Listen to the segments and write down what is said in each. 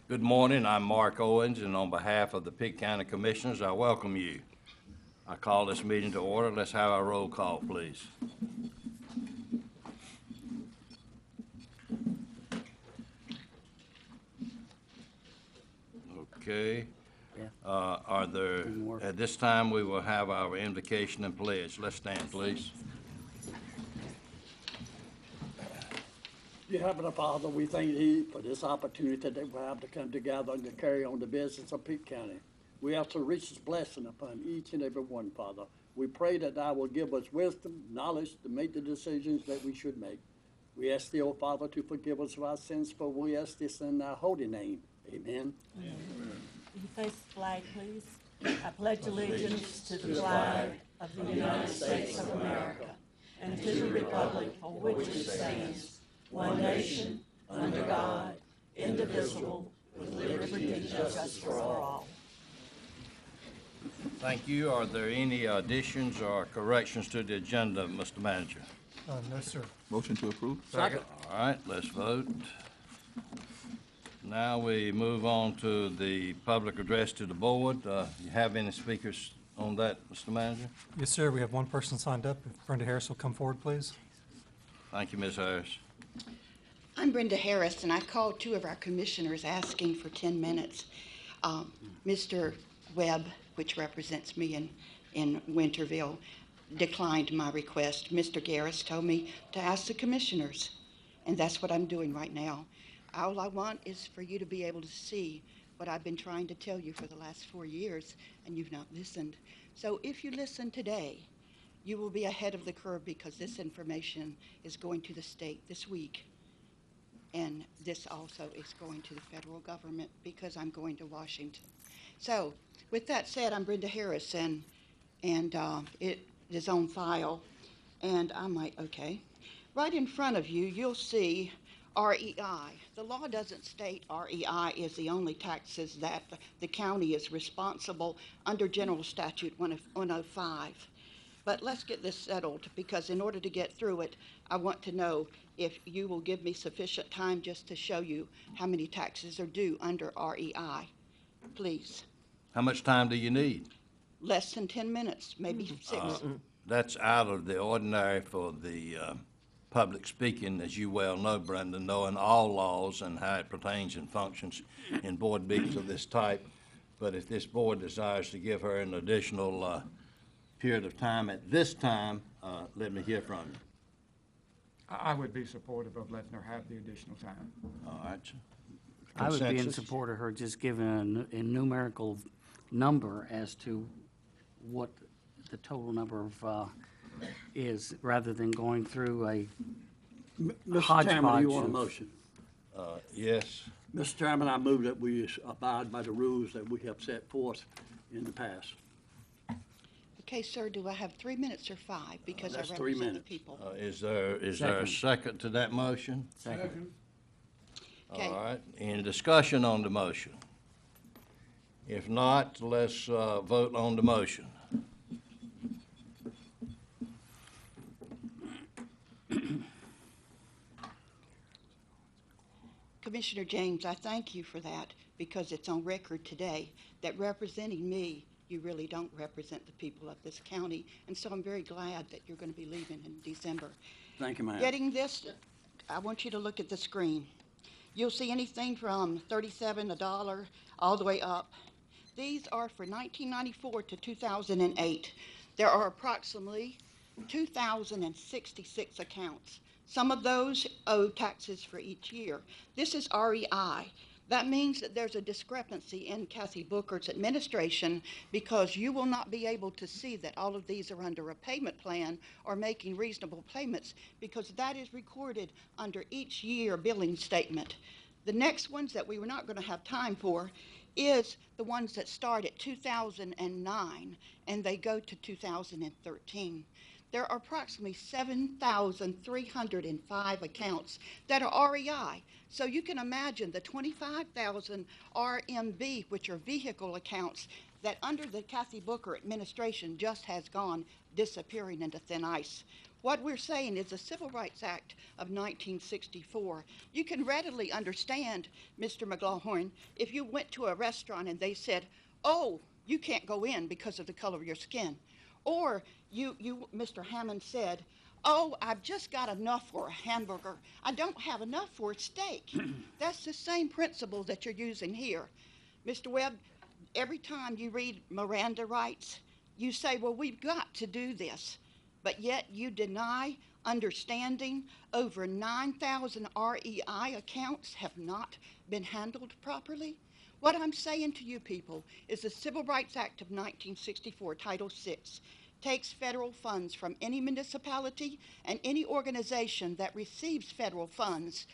Good morning. I'm Mark Owens, and on behalf of the Pitt County Commissioners, I welcome you. I call this meeting to order. Let's have our roll call, please. Okay. At this time, we will have our invocation and pledge. Let's stand, please. Dear Heavenly Father, we thank Thee for this opportunity that we have to come together and to carry on the business of Pitt County. We ask a richest blessing upon each and every one, Father. We pray that Thou will give us wisdom, knowledge to make the decisions that we should make. We ask Thee, O Father, to forgive us of our sins, for we ask this in Thy holy name. Amen. Amen. Will you face the flag, please? I pledge allegiance to the flag of the United States of America and to the republic for which it stands, one nation, under God, indivisible, with liberty and justice for all. Thank you. Are there any additions or corrections to the agenda, Mr. Manager? No, sir. Motion to approve? Second. All right, let's vote. Now we move on to the public address to the board. You have any speakers on that, Mr. Manager? Yes, sir. We have one person signed up. If Brenda Harris will come forward, please. Thank you, Ms. Harris. I'm Brenda Harris, and I called two of our commissioners asking for 10 minutes. Mr. Webb, which represents me in Winterville, declined my request. Mr. Garris told me to ask the commissioners, and that's what I'm doing right now. All I want is for you to be able to see what I've been trying to tell you for the last 4 years, and you've not listened. So if you listen today, you will be ahead of the curve, because this information is going to the state this week. And this also is going to the federal government, because I'm going to Washington. So with that said, I'm Brenda Harris, and it is on file. And I'm like, okay. Right in front of you, you'll see REI. The law doesn't state REI is the only taxes that the county is responsible under General Statute 105. But let's get this settled, because in order to get through it, I want to know if you will give me sufficient time just to show you how many taxes are due under REI. Please. How much time do you need? Less than 10 minutes, maybe 6. That's out of the ordinary for the public speaking, as you well know, Brenda, knowing all laws and how it pertains and functions in board meetings of this type. But if this board desires to give her an additional period of time at this time, let me hear from you. I would be supportive of letting her have the additional time. All right. I would be in Consensus? support of her just giving a numerical number as to what the total number of is, rather than going through a Mr. Chairman, do you want a of- motion? Yes. Mr. Chairman, I move that we abide by the rules that we have set forth in the past. Okay, sir, do I have 3 minutes or 5? Because I That's 3 represent the minutes. people. Is there a second to that motion? Second. Okay. All right. Any discussion on the motion? If not, let's vote on the motion. Commissioner James, I thank you for that, because it's on record today that representing me, you really don't represent the people of this county. And so I'm very glad that you're going to be leaving in December. Thank you, ma'am. Getting this, I want you to look at the screen. You'll see anything from $37 a dollar all the way up. These are for 1994 to 2008. There are approximately 2,066 accounts. Some of those owe taxes for each year. This is REI. That means that there's a discrepancy in Kathy Booker's administration, because you will not be able to see that all of these are under a payment plan or making reasonable payments, because that is recorded under each year billing statement. The next ones that we were not going to have time for is the ones that start at 2009 and they go to 2013. There are approximately 7,305 accounts that are REI. So you can imagine the 25,000 RMB, which are vehicle accounts, that under the Kathy Booker administration just has gone disappearing into thin ice. What we're saying is the Civil Rights Act of 1964. You can readily understand, Mr. McLaughlin, if you went to a restaurant and they said, oh, you can't go in because of the color of your skin. Or Mr. Hammond said, oh, I've just got enough for a hamburger. I don't have enough for a steak. That's the same principle that you're using here. Mr. Webb, every time you read Miranda rights, you say, well, we've got to do this. But yet you deny understanding over 9,000 REI accounts have not been handled properly. What I'm saying to you people is the Civil Rights Act of 1964, Title VI, takes federal funds from any municipality and any organization that receives federal funds.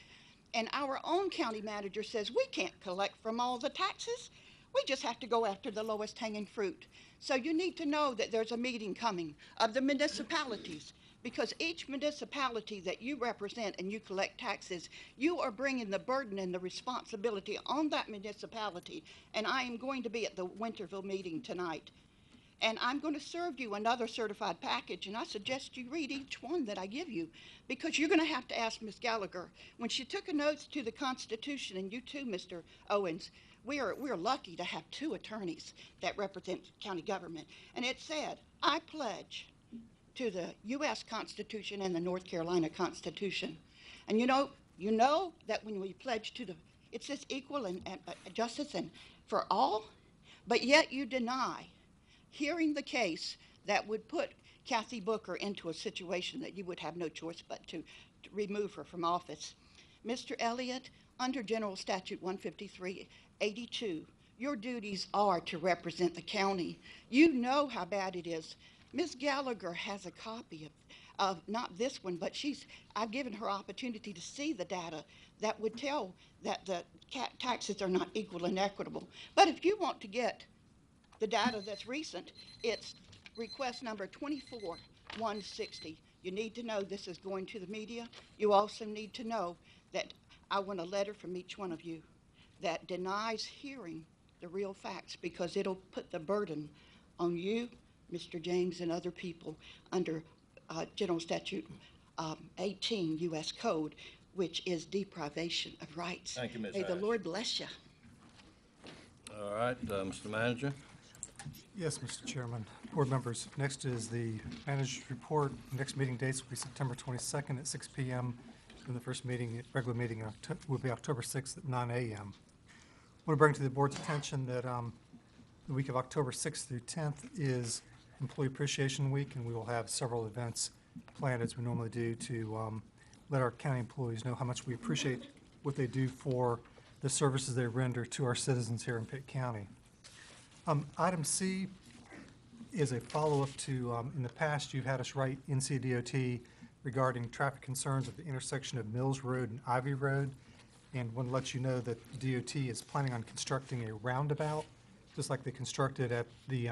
And our own county manager says we can't collect from all the taxes. We just have to go after the lowest hanging fruit. So you need to know that there's a meeting coming of the municipalities, because each municipality that you represent and you collect taxes, you are bringing the burden and the responsibility on that municipality. And I am going to be at the Winterville meeting tonight. And I'm going to serve you another certified package, and I suggest you read each one that I give you, because you're going to have to ask Ms. Gallagher. When she took an oath to the Constitution, and you too, Mr. Owens, we're lucky to have two attorneys that represent county government. And it said, I pledge to the U.S. Constitution and the North Carolina Constitution. And you know that when we pledge to it says equal and justice and for all, but yet you deny hearing the case that would put Kathy Booker into a situation that you would have no choice but to remove her from office. Mr. Elliott, under General Statute 153-82, your duties are to represent the county. You know how bad it is. Ms. Gallagher has a copy of not this one, but I've given her opportunity to see the data that would tell that the taxes are not equal and equitable. But if you want to get the data that's recent, it's request number 24160. You need to know this is going to the media. You also need to know that I want a letter from each one of you that denies hearing the real facts, because it'll put the burden on you, Mr. James, and other people under General Statute 18 U.S. Code, which is deprivation of rights. Thank you, Ms. May the Harris. Lord bless you. All right, Mr. Manager. Yes, Mr. Chairman, board members, next is the manager's report. Next meeting dates will be September 22nd at 6 p.m. And the first meeting, regular meeting, will be October 6th at 9 a.m. I want to bring to the board's attention that the week of October 6th through 10th is Employee Appreciation Week, and we will have several events planned as we normally do to let our county employees know how much we appreciate what they do for the services they render to our citizens here in Pitt County. Item C is a follow-up to, in the past, you've had us write NCDOT regarding traffic concerns at the intersection of Mills Road and Ivy Road, and want to let you know that DOT is planning on constructing a roundabout, just like they constructed at the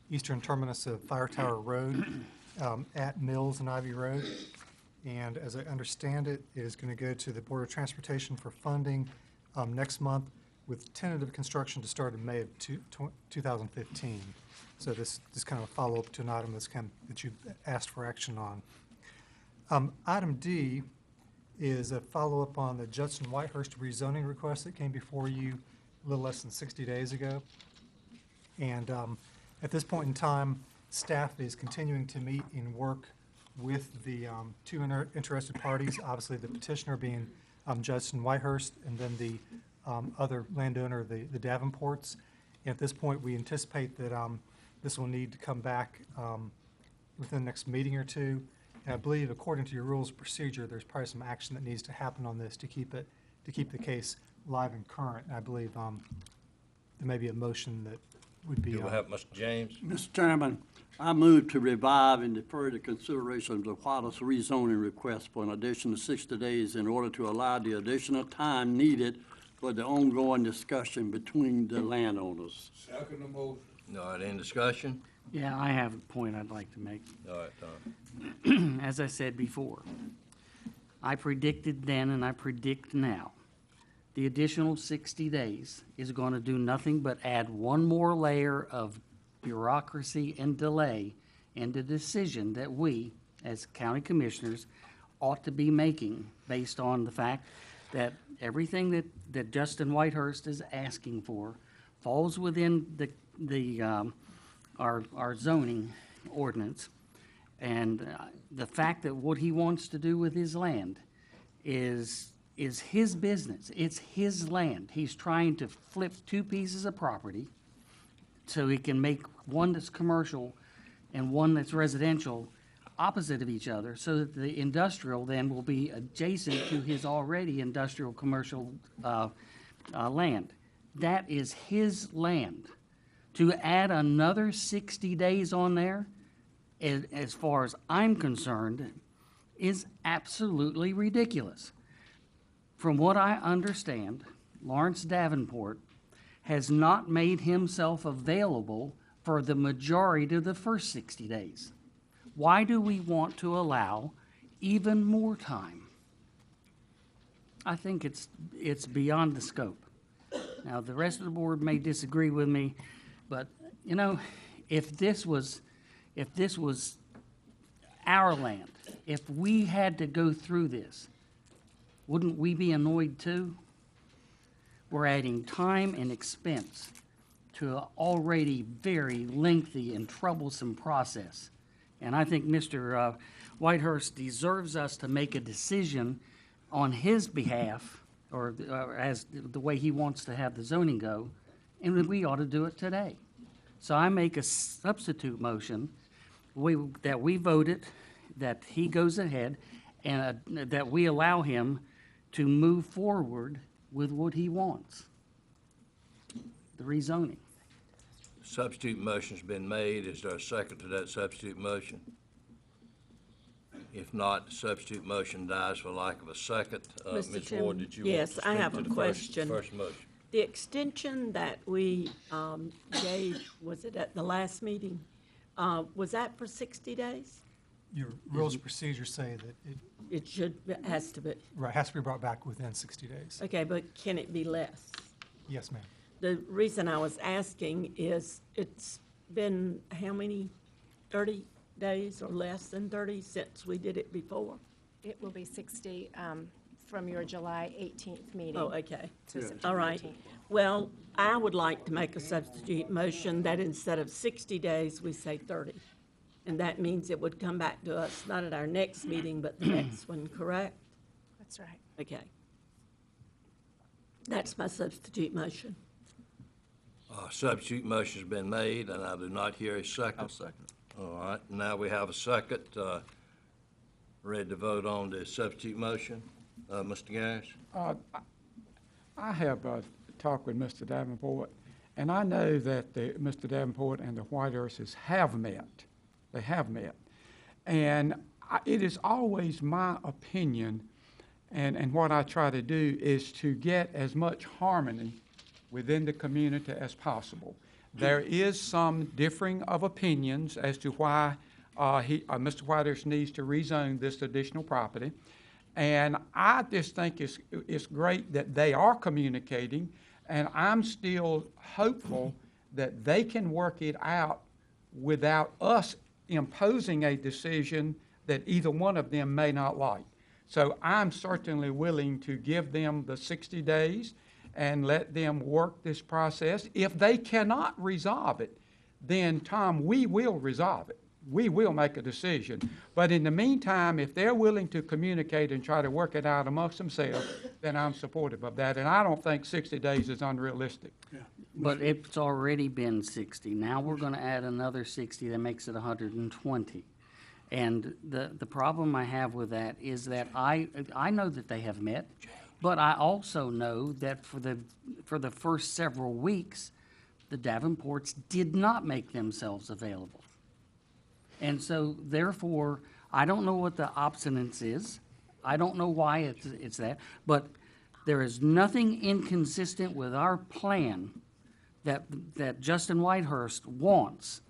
eastern terminus of Fire Tower Road at Mills and Ivy Road. And as I understand it, it is going to go to the Board of Transportation for funding next month, with tentative construction to start in May of 2015. So this is kind of a follow-up to an item that you asked for action on. Item D is a follow-up on the Judson Whitehurst rezoning request that came before you a little less than 60 days ago. And at this point in time, staff is continuing to meet and work with the two interested parties, obviously the petitioner being Judson Whitehurst, and then the other landowner, the Davenports. And at this point, we anticipate that this will need to come back within the next meeting or two. And I believe, according to your rules of procedure, there's probably some action that needs to happen on this to keep the case live and current. And I believe there may be a motion that would be. Do we have Mr. James? Mr. Chairman, I move to revive and defer the consideration of the Whitehurst rezoning request for an additional 60 days in order to allow the additional time needed for the ongoing discussion between the landowners. Second the motion. All right, any discussion? Yeah, I have a point I'd like to make. All right, Tom. As I said before, I predicted then and I predict now, the additional 60 days is going to do nothing but add one more layer of bureaucracy and delay in the decision that we, as county commissioners, ought to be making based on the fact that everything that Justin Whitehurst is asking for falls within our zoning ordinance. And the fact that what he wants to do with his land is his business. It's his land. He's trying to flip two pieces of property so he can make one that's commercial and one that's residential opposite of each other, so that the industrial then will be adjacent to his already industrial commercial land. That is his land. To add another 60 days on there, as far as I'm concerned, is absolutely ridiculous. From what I understand, Lawrence Davenport has not made himself available for the majority of the first 60 days. Why do we want to allow even more time? I think it's beyond the scope. Now, the rest of the board may disagree with me, but, you know, if this was our land, if we had to go through this, wouldn't we be annoyed too? We're adding time and expense to an already very lengthy and troublesome process. And I think Mr. Whitehurst deserves us to make a decision on his behalf, or as the way he wants to have the zoning go, and we ought to do it today. So I make a substitute motion that we vote it, that he goes ahead, and that we allow him to move forward with what he wants, the rezoning. Substitute motion's been made. Is there a second to that substitute motion? If not, the substitute motion dies for lack of a second. Mr. Ms. Ward, Chairman, did you want yes, to I speak have to a the question. first motion? The extension that we gave, was it at the last meeting, was that for 60 days? Your rules of procedure say that it Has to be, has to be brought back within 60 days. okay, but can it be less? Yes, ma'am. The reason I was asking is it's been how many, 30 days or less than 30 since we did it before? It will be 60 from your July 18th meeting. Oh, okay. to September All right. 18th. Well, I would like to make a substitute motion that instead of 60 days, we say 30. And that means it would come back to us, not at our next meeting, but the next one, correct? That's right. Okay. That's my substitute motion. Substitute motion's been made, and I do not hear a second. I'll second it. All right, now we have a second. Ready to vote on the substitute motion. Mr. Gass? I have talked with Mr. Davenport, and I know that Mr. Davenport and the Whitehursts have met. They have met. And it is always my opinion, and what I try to do is to get as much harmony within the community as possible. There is some differing of opinions as to why Mr. Whitehurst needs to rezone this additional property. And I just think it's great that they are communicating, and I'm still hopeful that they can work it out without us imposing a decision that either one of them may not like. So I'm certainly willing to give them the 60 days and let them work this process. If they cannot resolve it, then, Tom, we will resolve it. We will make a decision. But in the meantime, if they're willing to communicate and try to work it out amongst themselves, then I'm supportive of that. And I don't think 60 days is unrealistic. But it's already been 60. Now we're going to add another 60. That makes it 120. And the problem I have with that is that I know that they have met, but I also know that for the first several weeks, the Davenports did not make themselves available. And so therefore, I don't know what the obstinance is. I don't know why it's that, but there is nothing inconsistent with our plan that Justin Whitehurst wants.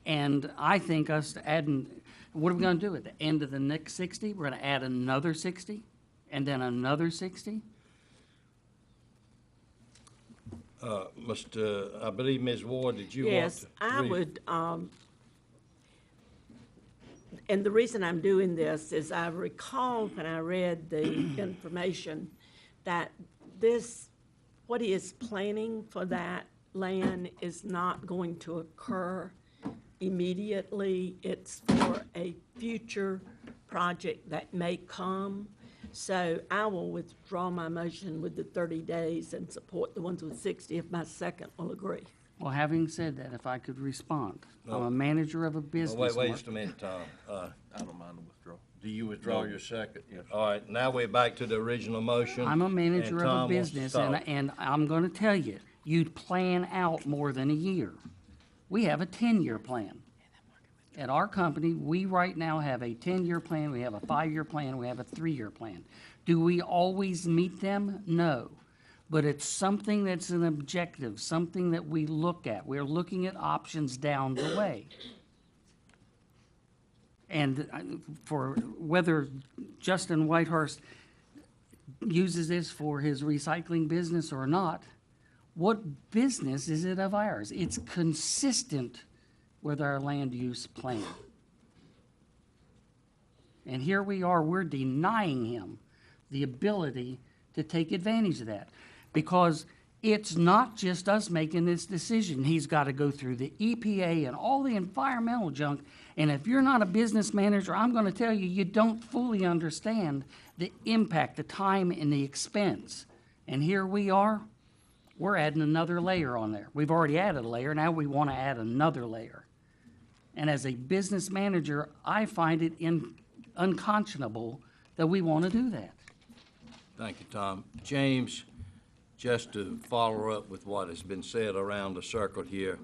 And I think us adding, what are we going to do at the end of the next 60? We're going to add another 60 and then another 60? I believe, Ms. Ward, did you want to? Yes, I would, And the reason I'm doing this is I recall when I read the information that what he is planning for that land is not going to occur immediately. It's for a future project that may come. So I will withdraw my motion with the 30 days and support the ones with 60 if my second will agree. Well, having said that, if I could respond, I'm a manager of a Oh, business. wait Mark. just a minute, Tom. I don't mind the withdrawal. Do you withdraw your second? Yes. All right, now we're back to the original motion. I'm a and manager of a Tom wants to business, talk. and I'm gonna tell you, you'd plan out more than a year. We have a 10-year plan. At our company, we right now have a 10-year plan, we have a 5-year plan, we have a 3-year plan. Do we always meet them? No. But it's something that's an objective, something that we look at. We're looking at options down the way. And for whether Justin Whitehurst uses this for his recycling business or not, what business is it of ours? It's consistent with our land use plan. And here we are, we're denying him the ability to take advantage of that. Because it's not just us making this decision. He's got to go through the EPA and all the environmental junk. And if you're not a business manager, I'm going to tell you, you don't fully understand the impact, the time, and the expense. And here we are, we're adding another layer on there. We've already added a layer, now we want to add another layer. And as a business manager, I find it unconscionable that we want to do that. Thank you, Tom. James, just to follow up with what has been said around the circle here,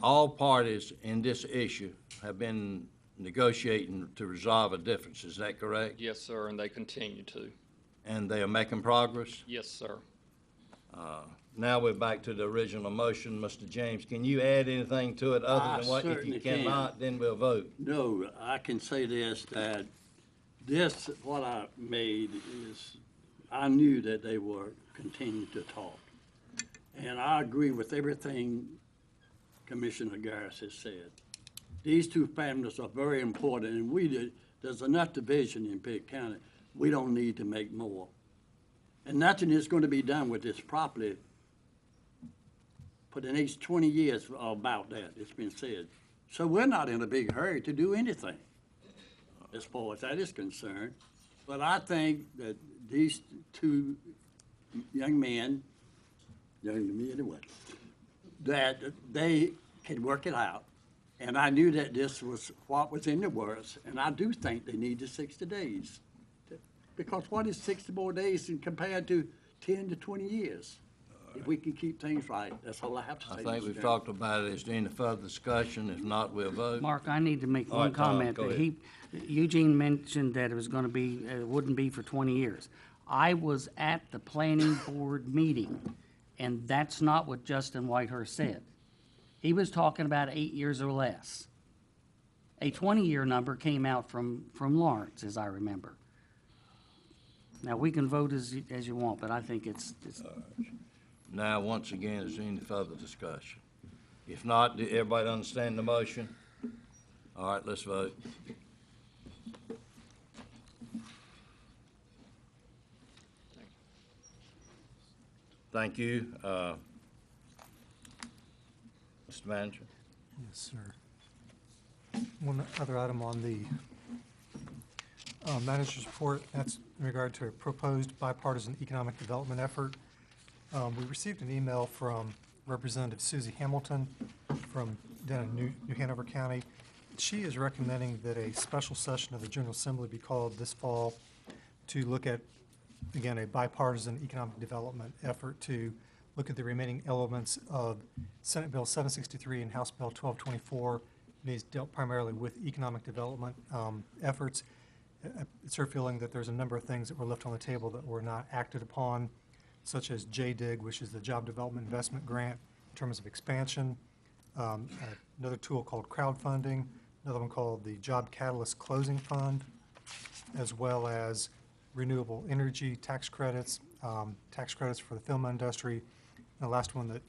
all parties in this issue have been negotiating to resolve a difference, is that correct? Yes, sir, and they continue to. And they are making progress? Yes, sir. Now we're back to the original motion. Mr. James, can you add anything to it other than what? If certainly you can. cannot, then we'll vote. No, I can say this, that this, what I made is, I knew that they were continuing to talk. And I agree with everything Commissioner Garris has said. These two families are very important, and there's enough division in Pitt County. We don't need to make more. And nothing is going to be done with this property for the next 20 years about that, it's been said. So we're not in a big hurry to do anything as far as that is concerned. But I think that these two young men, young to me anyway, that they can work it out. And I knew that this was what was in the works, and I do think they need the 60 days. Because what is 60 more days compared to 10 to 20 years? If we can keep things right, that's all I have to say. I think Mr. we've Chairman. talked about it. Is there any further discussion? If not, we'll vote. Mark, I need to make All one right, Tom, comment. go That ahead. Eugene mentioned that it was gonna be, it wouldn't be for 20 years. I was at the planning board meeting, and that's not what Justin Whitehurst said. He was talking about 8 years or less. A 20-year number came out from Lawrence, as I remember. Now, we can vote as you want, but I think it's Now, once again, is there any further discussion? If not, do everybody understand the motion? All right, let's vote. Thank you. Mr. Manager? Yes, sir. One other item on the manager's report, that's in regard to a proposed bipartisan economic development effort. We received an email from Representative Susie Hamilton from down in New Hanover County. She is recommending that a special session of the General Assembly be called this fall to look at, again, a bipartisan economic development effort to look at the remaining elements of Senate Bill 763 and House Bill 1224. These dealt primarily with economic development efforts. It's her feeling that there's a number of things that were left on the table that were not acted upon, such as JDIG, which is the Job Development Investment Grant in terms of expansion, another tool called crowdfunding, another one called the Job Catalyst Closing Fund, as well as renewable energy tax credits for the film industry. And the last one that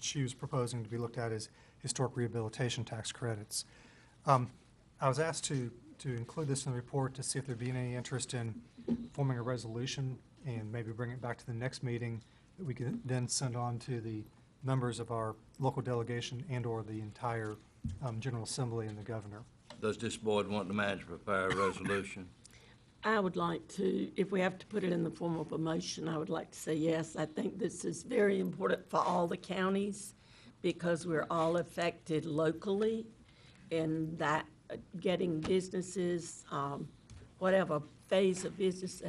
she was proposing to be looked at is historic rehabilitation tax credits. I was asked to include this in the report to see if there'd be any interest in forming a resolution and maybe bring it back to the next meeting that we could then send on to the members of our local delegation and/or the entire General Assembly and the governor. Does this board want the manager to prepare a resolution? I would like to, if we have to put it in the form of a motion, I would like to say yes. I think this is very important for all the counties because we're all affected locally in that getting businesses, whatever phase of business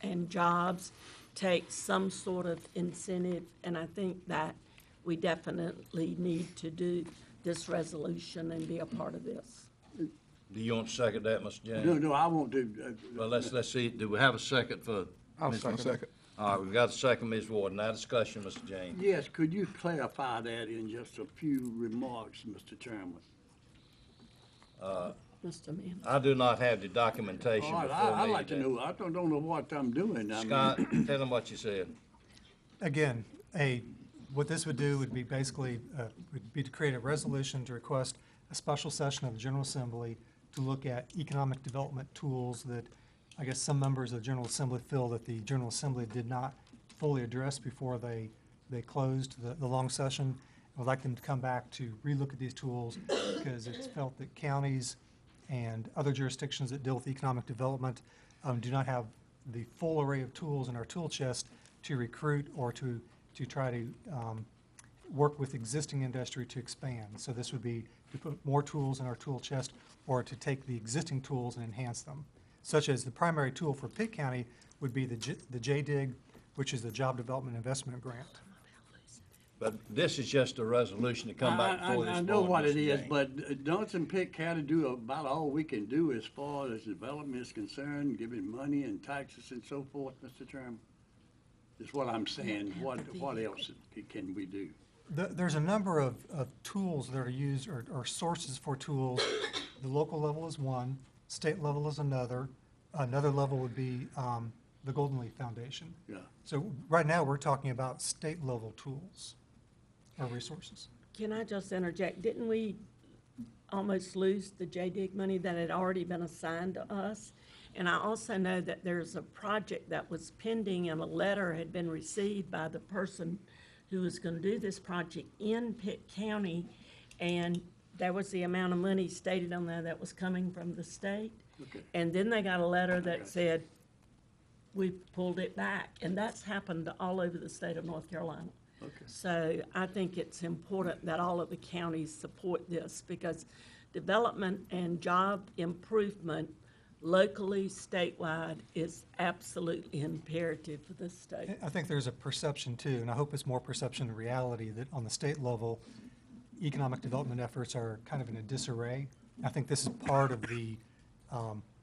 and jobs takes some sort of incentive. And I think that we definitely need to do this resolution and be a part of this. Do you want to second that, Mr. James? No, I won't do. Well, let's see, do we have a second for? I'll Ms. second it. All right, we've got a second, Ms. Ward. Now discussion, Mr. James. Yes, could you clarify that in just a few remarks, Mr. Chairman? Mr. Mann. I do not have the documentation All right, before me. I'd like to know, I don't know what I'm doing. I mean, Scott, tell them what you said. Again, what this would do would be basically, would be to create a resolution to request a special session of the General Assembly to look at economic development tools that I guess some members of the General Assembly feel that the General Assembly did not fully address before they closed the long session. I would like them to come back to relook at these tools because it's felt that counties and other jurisdictions that deal with economic development do not have the full array of tools in our tool chest to recruit or to try to work with existing industry to expand. So this would be to put more tools in our tool chest or to take the existing tools and enhance them, such as the primary tool for Pitt County would be the JDIG, which is the Job Development Investment Grant. But this is just a resolution to come back before this board. I know what Mr. it is, James. but don't Pitt County do about all we can do as far as development is concerned, giving money and taxes and so forth, Mr. Chairman? Is what I'm saying. What else can we do? There's a number of tools that are used or sources for tools. The local level is one, state level is another. Another level would be the Golden Leaf Foundation. Yeah. So right now, we're talking about state level tools or resources. Can I just interject? Didn't we almost lose the JDIG money that had already been assigned to us? And I also know that there's a project that was pending and a letter had been received by the person who was going to do this project in Pitt County. And there was the amount of money stated on there that was coming from the state. Okay. And then they got a letter that said, we pulled it back. And that's happened all over the state of North Carolina. Okay. So I think it's important that all of the counties support this because development and job improvement locally, statewide, is absolutely imperative for the state. I think there's a perception too, and I hope it's more perception than reality, that on the state level, economic development efforts are kind of in a disarray. I think this is part of the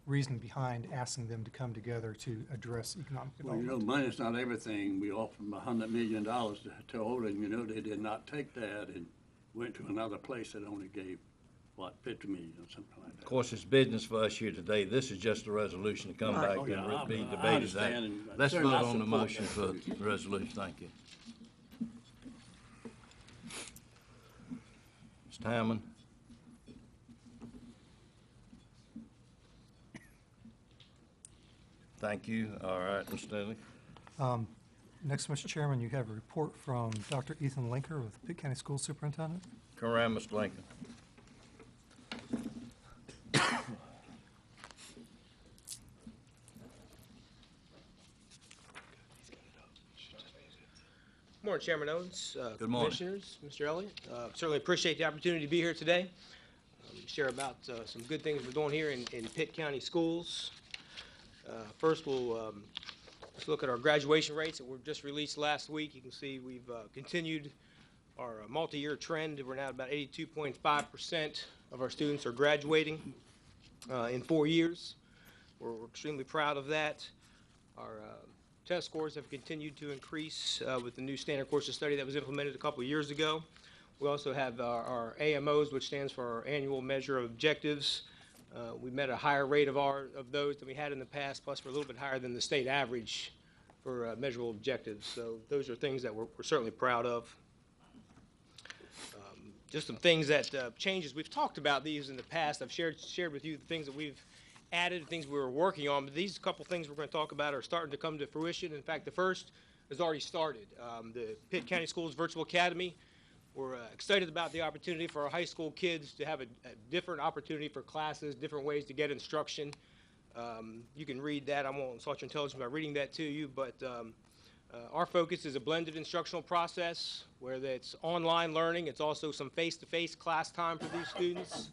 reason behind asking them to come together to address economic Well, you development. know, money's not everything. We offered them $100 million to Olin, you know, they did not take that and went to another place that only gave, what, 50 million or something like Of that. course, it's business for us here today. This is just a resolution to come Right. back Oh, yeah, and be I debated. understand, and Let's vote certainly I on the support motion that. for the resolution. Thank you. Mr. Hammond? Thank you. All right, Mr. Stanley. Next, Mr. Chairman, you have a report from Dr. Ethan Linker with Pitt County School Superintendent. Come around, Mr. Lincoln. Morning, Chairman Owens. Good morning. Commissioners, Mr. Elliott. Certainly appreciate the opportunity to be here today. Share about some good things we're doing here in Pitt County schools. First, we'll let's look at our graduation rates that were just released last week. You can see we've continued our multi-year trend. We're now at about 82.5% of our students are graduating in 4 years. We're extremely proud of that. Our test scores have continued to increase with the new standard course of study that was implemented a couple of years ago. We also have our AMOs, which stands for our annual measure of objectives. We met a higher rate of those than we had in the past, plus we're a little bit higher than the state average for measurable objectives. So those are things that we're certainly proud of. just some things that changes. We've talked about these in the past. I've shared with you the things that we've added, things we were working on. But these couple things we're going to talk about are starting to come to fruition. In fact, the first has already started. The Pitt County Schools Virtual Academy. We're excited about the opportunity for our high school kids to have a different opportunity for classes, different ways to get instruction. You can read that. I won't insult your intelligence by reading that to you, but our focus is a blended instructional process where it's online learning. It's also some face-to-face class time for these students.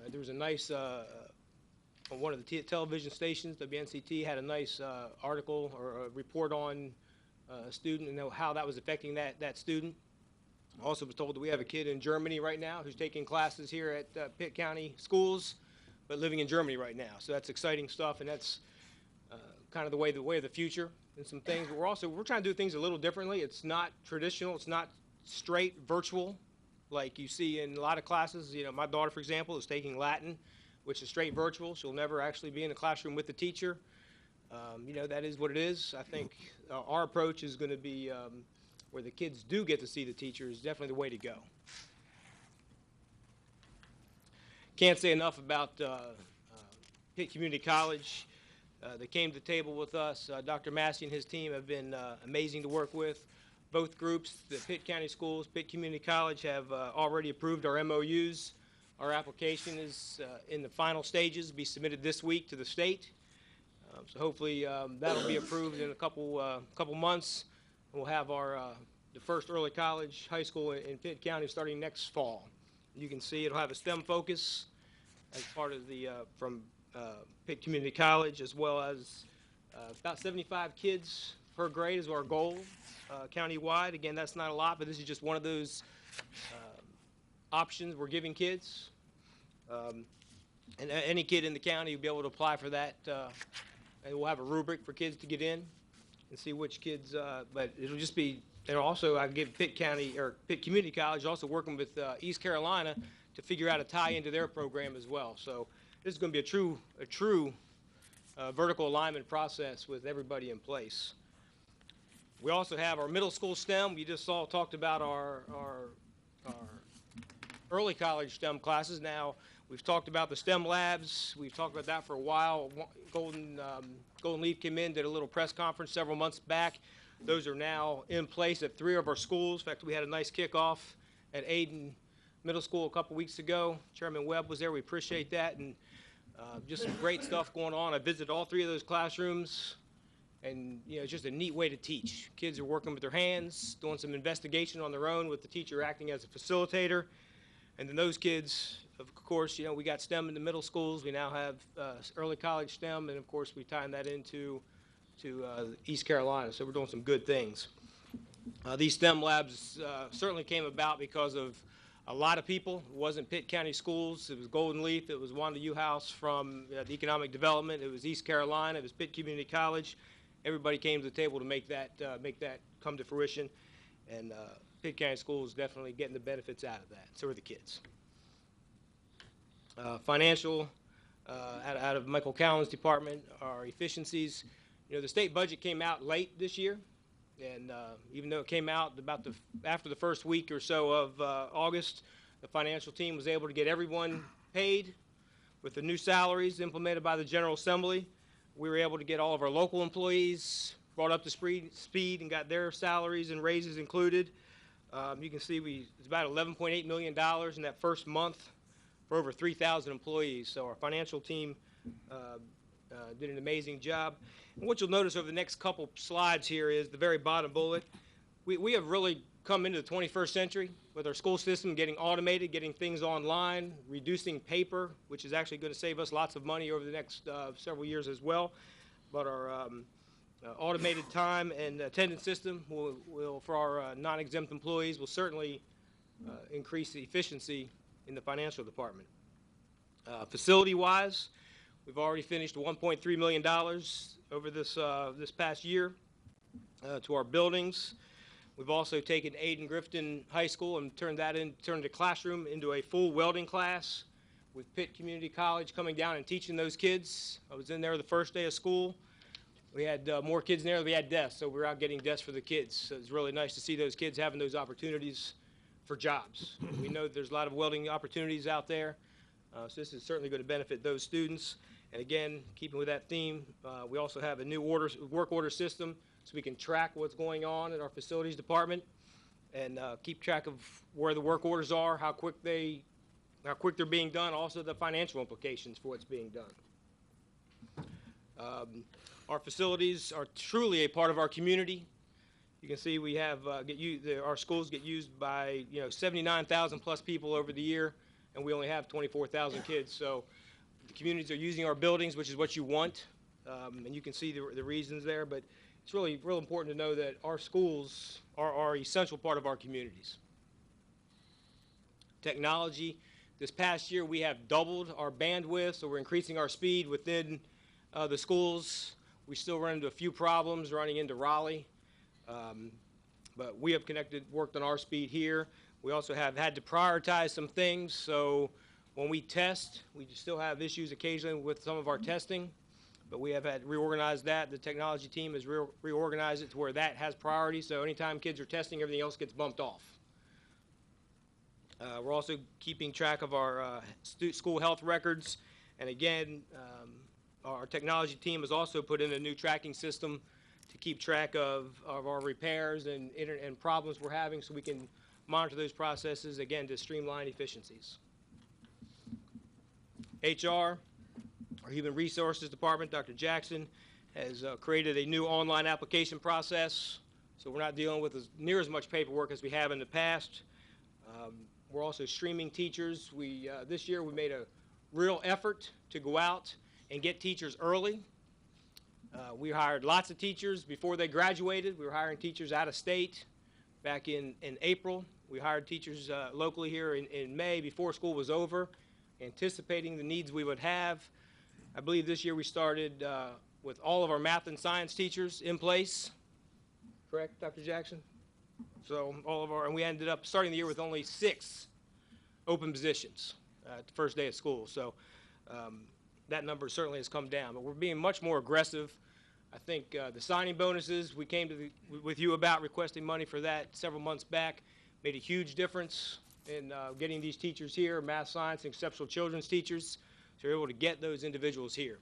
There was a nice, on one of the television stations, WNCT, had a nice article or a report on a student and how that was affecting that student. Also was told that we have a kid in Germany right now who's taking classes here at Pitt County Schools, but living in Germany right now. So that's exciting stuff, and that's kind of the way of the future and some things. But we're trying to do things a little differently. It's not traditional. It's not straight virtual like you see in a lot of classes. You know, my daughter, for example, is taking Latin, which is straight virtual. She'll never actually be in the classroom with the teacher. You know, that is what it is. I think our approach is going to be where the kids do get to see the teacher is definitely the way to go. Can't say enough about Pitt Community College. They came to the table with us. Dr. Massey and his team have been amazing to work with. Both groups, the Pitt County Schools, Pitt Community College, have already approved our MOUs. Our application is in the final stages, be submitted this week to the state. So hopefully that'll be approved in a couple months. We'll have the first early college high school in Pitt County starting next fall. You can see it'll have a STEM focus as part of the from Pitt Community College, as well as about 75 kids per grade is our goal countywide. Again, that's not a lot, but this is just one of those options we're giving kids. And any kid in the county will be able to apply for that. And we'll have a rubric for kids to get in and see which kids, but it'll just be, and also I give Pitt County, or Pitt Community College, also working with East Carolina to figure out a tie into their program as well. So this is going to be a true vertical alignment process with everybody in place. We also have our middle school STEM. You just talked about our early college STEM classes. Now, we've talked about the STEM labs. We've talked about that for a while. Golden Leaf came in, did a little press conference several months back. Those are now in place at 3 of our schools. In fact, we had a nice kickoff at Ayden Middle School a couple weeks ago. Chairman Webb was there. We appreciate that. And just some great stuff going on. I visited all 3 of those classrooms. And, you know, it's just a neat way to teach. Kids are working with their hands, doing some investigation on their own with the teacher acting as a facilitator. And then those kids, of course, you know, we got STEM in the middle schools. We now have early college STEM, and of course, we tie that into East Carolina. So we're doing some good things. These STEM labs certainly came about because of a lot of people. It wasn't Pitt County Schools. It was Golden Leaf. It was Wanda Uhouse from the Economic Development. It was East Carolina. It was Pitt Community College. Everybody came to the table to make that come to fruition. And Pitt County Schools definitely getting the benefits out of that. So are the kids. Financial, out of Michael Cowan's department, our efficiencies. You know, the state budget came out late this year, and even though it came out about after the first week or so of August, the financial team was able to get everyone paid with the new salaries implemented by the General Assembly. We were able to get all of our local employees brought up to speed and got their salaries and raises included. You can see it's about $11.8 million in that first month for over 3,000 employees. So our financial team did an amazing job. And what you'll notice over the next couple slides here is the very bottom bullet. We have really come into the 21st century with our school system getting automated, getting things online, reducing paper, which is actually going to save us lots of money over the next several years as well. But our automated time and attendance system will for our non-exempt employees, will certainly increase the efficiency in the financial department. Facility-wise, we've already finished $1.3 million over this past year to our buildings. We've also taken Ayden Grifton High School and turned the classroom into a full welding class with Pitt Community College coming down and teaching those kids. I was in there the first day of school. We had more kids in there than we had desks, so we were out getting desks for the kids. So it's really nice to see those kids having those opportunities for jobs. We know that there's a lot of welding opportunities out there, so this is certainly going to benefit those students. And again, keeping with that theme, we also have a new work order system so we can track what's going on in our facilities department and keep track of where the work orders are, how quick they're being done, also the financial implications for what's being done. Our facilities are truly a part of our community. You can see we have our schools get used by 79,000 plus people over the year, and we only have 24,000 kids. So the communities are using our buildings, which is what you want, and you can see the reasons there. But it's really real important to know that our schools are an essential part of our communities. Technology. This past year, we have doubled our bandwidth, so we're increasing our speed within the schools. We still run into a few problems running into Raleigh, but we have worked on our speed here. We also have had to prioritize some things, so when we test, we still have issues occasionally with some of our testing, but we have had to reorganize that. The technology team has reorganized it to where that has priority, so anytime kids are testing, everything else gets bumped off. We're also keeping track of our school health records, and again, our technology team has also put in a new tracking system to keep track of our repairs and problems we're having so we can monitor those processes, again, to streamline efficiencies. HR, our Human Resources Department, Dr. Jackson, has created a new online application process, so we're not dealing with near as much paperwork as we have in the past. We're also streaming teachers. This year we made a real effort to go out and get teachers early. We hired lots of teachers before they graduated. We were hiring teachers out of state back in April. We hired teachers locally here in May before school was over, anticipating the needs we would have. I believe this year we started with all of our math and science teachers in place. Correct, Dr. Jackson? So and we ended up starting the year with only 6 open positions at the first day of school. So that number certainly has come down, but we're being much more aggressive. I think the signing bonuses, we came with you about requesting money for that several months back, made a huge difference in getting these teachers here, math, science, and exceptional children's teachers, so we're able to get those individuals here.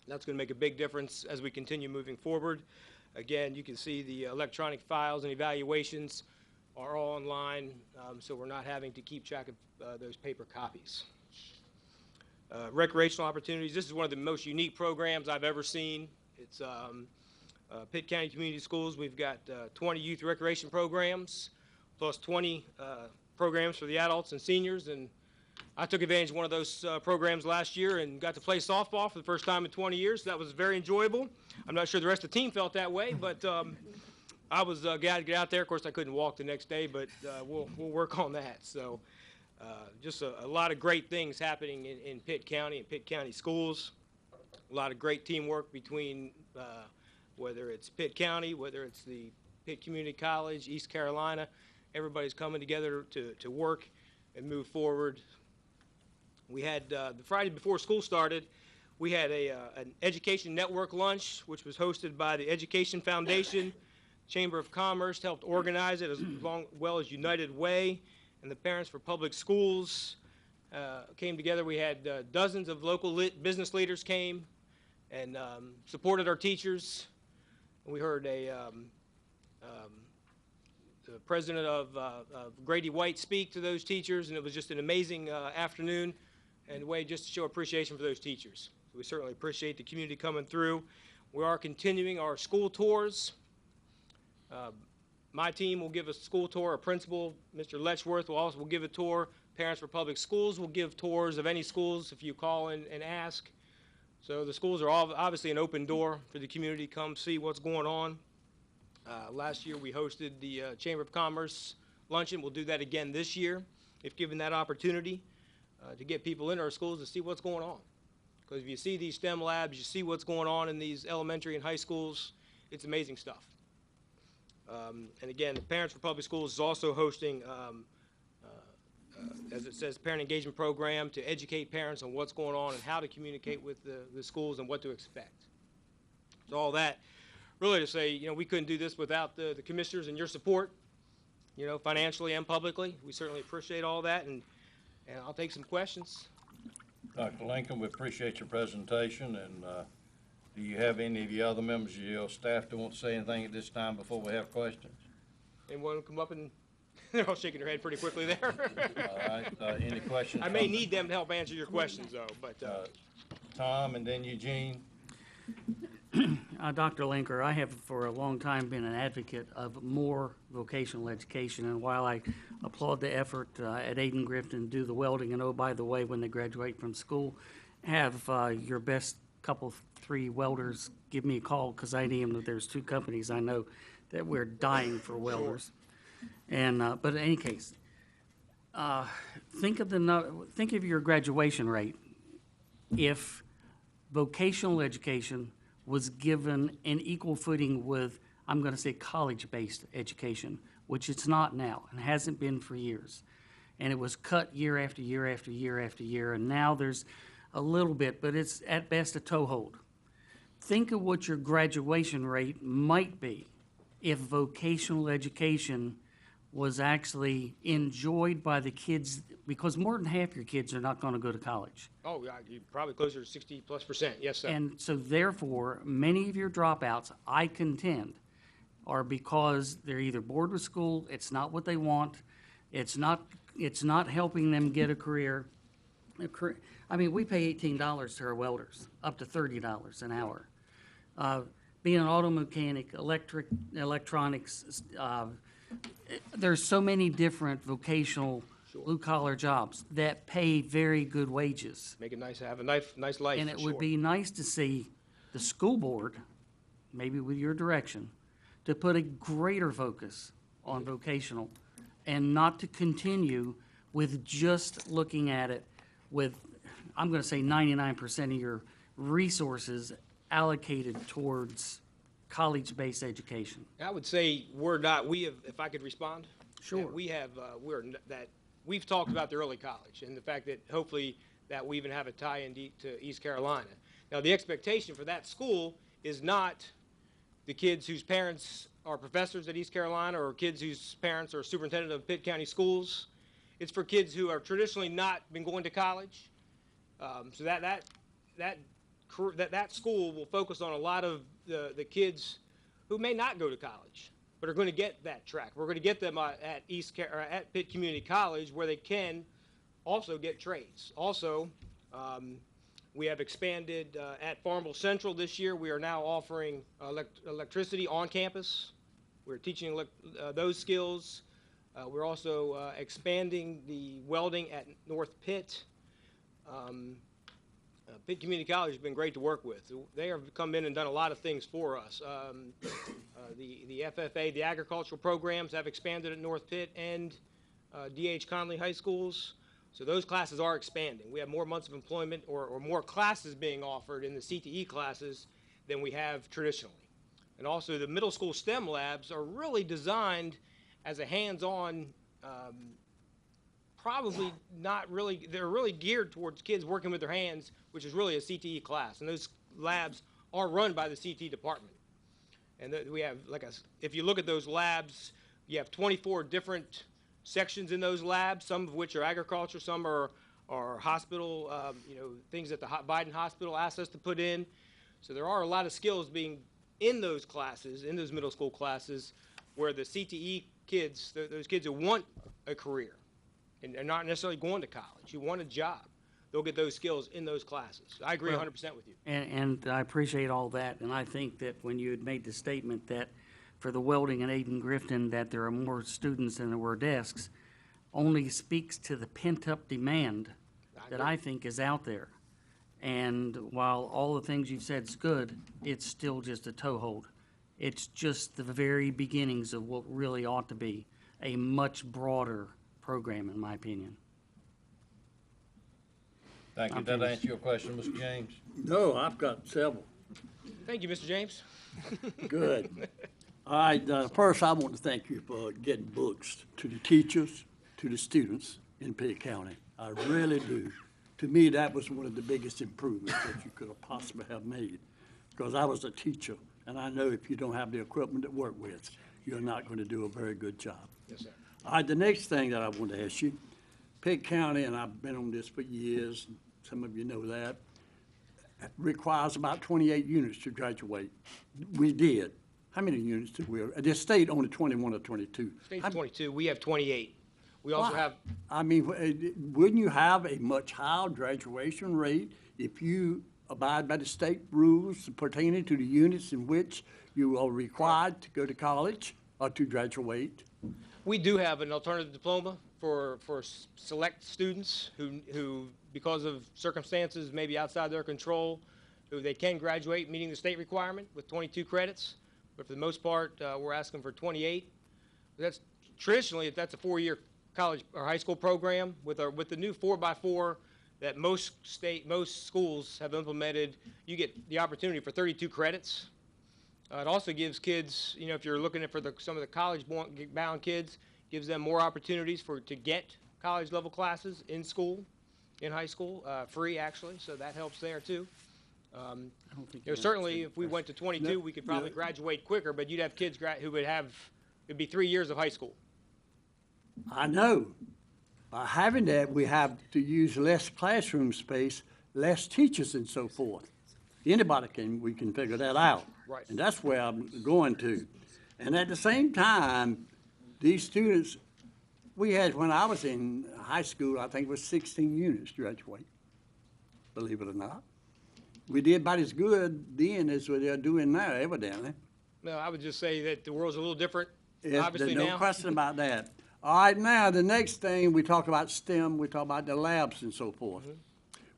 That's going to make a big difference as we continue moving forward. Again, you can see the electronic files and evaluations are all online, so we're not having to keep track of those paper copies. Recreational opportunities. This is one of the most unique programs I've ever seen. It's Pitt County Community Schools. We've got 20 youth recreation programs, plus 20 programs for the adults and seniors. And I took advantage of one of those programs last year and got to play softball for the first time in 20 years. So that was very enjoyable. I'm not sure the rest of the team felt that way, but I was glad to get out there. Of course, I couldn't walk the next day, but we'll work on that. So just a lot of great things happening in Pitt County and Pitt County schools. A lot of great teamwork between whether it's Pitt County, whether it's the Pitt Community College, East Carolina. Everybody's coming together to work and move forward. We had the Friday before school started, we had an education network lunch, which was hosted by the Education Foundation, Chamber of Commerce helped organize it, as well as United Way, and the Parents for Public Schools came together. We had dozens of local business leaders came and supported our teachers. We heard the president of Grady White speak to those teachers, and it was just an amazing afternoon and a way just to show appreciation for those teachers. So we certainly appreciate the community coming through. We are continuing our school tours. My team will give a school tour. Our principal, Mr. Letchworth, will give a tour. Parents for Public Schools will give tours of any schools if you call in and ask. So the schools are obviously an open door for the community to come see what's going on. Last year we hosted the Chamber of Commerce luncheon. We'll do that again this year if given that opportunity to get people in our schools to see what's going on. Because if you see these STEM labs, you see what's going on in these elementary and high schools, it's amazing stuff. And again, the Parents for Public Schools is also hosting, as it says, parent engagement program to educate parents on what's going on and how to communicate with the schools and what to expect. So all that really to say, we couldn't do this without the commissioners and your support. you know, financially and publicly. We certainly appreciate all that, and I'll take some questions. Dr. Lincoln, we appreciate your presentation, and do you have any of the other members of your staff that want to say anything at this time before we have questions? Anyone come up and, they're all shaking their head pretty quickly there. All right, any questions? I may from- need them to help answer your questions, though, but, Tom and then Eugene. Dr. Linker, I have for a long time been an advocate of more vocational education, and while I applaud the effort at Aiden Griffin to do the welding, and oh, by the way, when they graduate from school, have your best couple, 3 welders give me a call, because I need them. There's 2 companies I know that we're dying for welders. And, but in any case, think of your graduation rate if vocational education was given an equal footing with, I'm going to say, college-based education, which it's not now and hasn't been for years. And it was cut year after year after year after year, and now there's a little bit, but it's at best a toehold. Think of what your graduation rate might be if vocational education was actually enjoyed by the kids, because more than half your kids are not going to go to college. oh, yeah, you're probably closer to 60+%. Yes, sir. And so therefore, many of your dropouts, I contend, are because they're either bored with school, it's not what they want, it's not helping them get a career. I mean, we pay $18 to our welders, up to $30 an hour. Being an auto mechanic, electronics, there's so many different vocational blue-collar jobs that pay very good wages. Make it nice to have a nice life, And it for would sure. be nice to see the school board, maybe with your direction, to put a greater focus on vocational and not to continue with just looking at it with, I'm going to say 99% of your resources allocated towards college-based education. I would say we have, if I could respond? Sure. that We have, we've talked about the early college and the fact that hopefully that we even have a tie-in to East Carolina. Now, the expectation for that school is not the kids whose parents are professors at East Carolina or kids whose parents are superintendent of Pitt County Schools. It's for kids who have traditionally not been going to college. So that school will focus on a lot of the kids who may not go to college, but are going to get that track. We're going to get them at Pitt Community College, where they can also get trades. Also, we have expanded at Farmville Central this year. We are now offering electricity on campus. We're teaching those skills. We're also expanding the welding at North Pitt. Pitt Community College has been great to work with. They have come in and done a lot of things for us. The FFA, the agricultural programs, have expanded at North Pitt and D.H. Conley High Schools. So those classes are expanding. We have more months of employment or more classes being offered in the CTE classes than we have traditionally. And also the middle school STEM labs are really designed as a hands-on, probably not really, they're really geared towards kids working with their hands, which is really a CTE class. And those labs are run by the CTE department. And we have, if you look at those labs, you have 24 different sections in those labs, some of which are agriculture, some are hospital, things that the Biden Hospital asked us to put in. So there are a lot of skills being in those classes, in those middle school classes, where the CTE kids, those kids who want a career and are not necessarily going to college, who want a job, they'll get those skills in those classes. I agree 100% with you. And I appreciate all that, and I think that when you had made the statement that for the welding in Aiden Grifton that there are more students than there were desks, only speaks to the pent-up demand that I think is out there. And while all the things you've said is good, it's still just a toehold. It's just the very beginnings of what really ought to be a much broader program, in my opinion. Thank you. Did that answer your question, Mr. James? No, I've got several. Thank you, Mr. James. Good. All right, first I want to thank you for getting books to the teachers, to the students in Pitt County. I really do. To me, that was one of the biggest improvements that you could have possibly have made, because I was a teacher, and I know if you don't have the equipment to work with, you're not going to do a very good job. Yes, sir. All right, the next thing that I want to ask you, Pitt County, and I've been on this for years, some of you know that, requires about 28 units to graduate. We did. How many units did we, the state only 21 or 22. State's 22, we have 28. We also Why? have, I mean, wouldn't you have a much higher graduation rate if you abide by the state rules pertaining to the units in which you are required to go to college or to graduate? we do have an alternative diploma for select students who, because of circumstances maybe outside their control, who they can graduate meeting the state requirement with 22 credits. But for the most part, we're asking for 28. That's traditionally, that's a 4-year college or high school program. With the new 4x4 that most schools have implemented, you get the opportunity for 32 credits. It also gives kids, you know, if you're looking at some of the college-bound kids, gives them more opportunities to get college-level classes in school, in high school, free actually. So that helps there too. You know, certainly, if we went to 22, we could probably graduate quicker. But you'd have kids who would have, it'd be 3 years of high school. I know. By having that, we have to use less classroom space, less teachers and so forth. We can figure that out. Right. And that's where I'm going to. And at the same time, these students, when I was in high school, I think it was 16 units graduate, believe it or not. We did about as good then as they're doing now, evidently. No, I would just say that the world's a little different, Yes, obviously there's now. no question about that. All right, now, the next thing, we talk about STEM, we talk about the labs and so forth.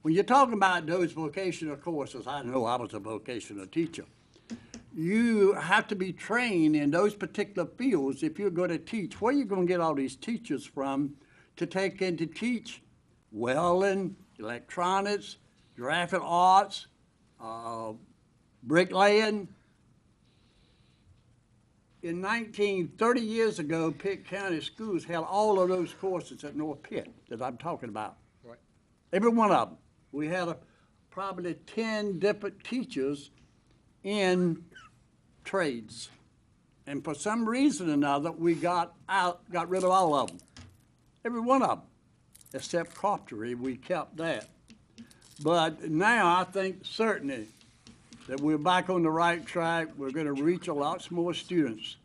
When you're talking about those vocational courses, I know I was a vocational teacher, you have to be trained in those particular fields if you're going to teach. Where are you going to get all these teachers from to take in to teach welding, electronics, graphic arts, bricklaying? In 30 years ago, Pitt County Schools had all of those courses at North Pitt that I'm talking about. Right. Every one of them. We had probably 10 different teachers in trades. And for some reason or another, we got rid of all of them. Every one of them, except carpentry, we kept that. But now I think certainly that we're back on the right track. We're going to reach a lot more students.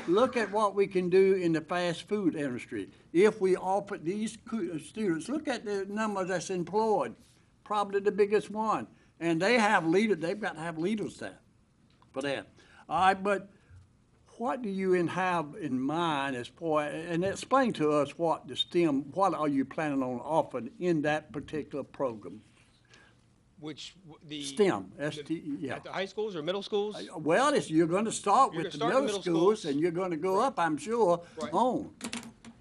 Look at what we can do in the fast food industry. If we offer these students, look at the number that's employed, probably the biggest one. And they have leaders, they've got to have leaders there for that. All right, but what do you have in mind as far, and explain to us what the STEM, what are you planning on offering in that particular program? The STEM, yeah. At the high schools or middle schools? Well, you're going to start You're with the gonna start in middle middle schools, schools. and you're going to go up, I'm sure, Right. on.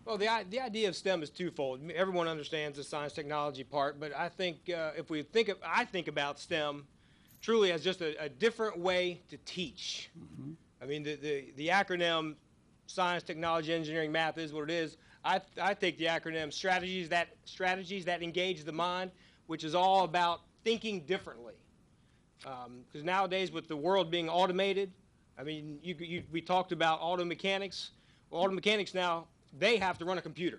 Well, the idea of STEM is twofold. Everyone understands the science technology part, but I think I think about STEM truly as just a different way to teach. Mm-hmm. I mean, the acronym science, technology, engineering, math is what it is. I take the acronym strategies that engage the mind, which is all about thinking differently. Because nowadays, with the world being automated, I mean, we talked about auto mechanics. Well, auto mechanics now, they have to run a computer.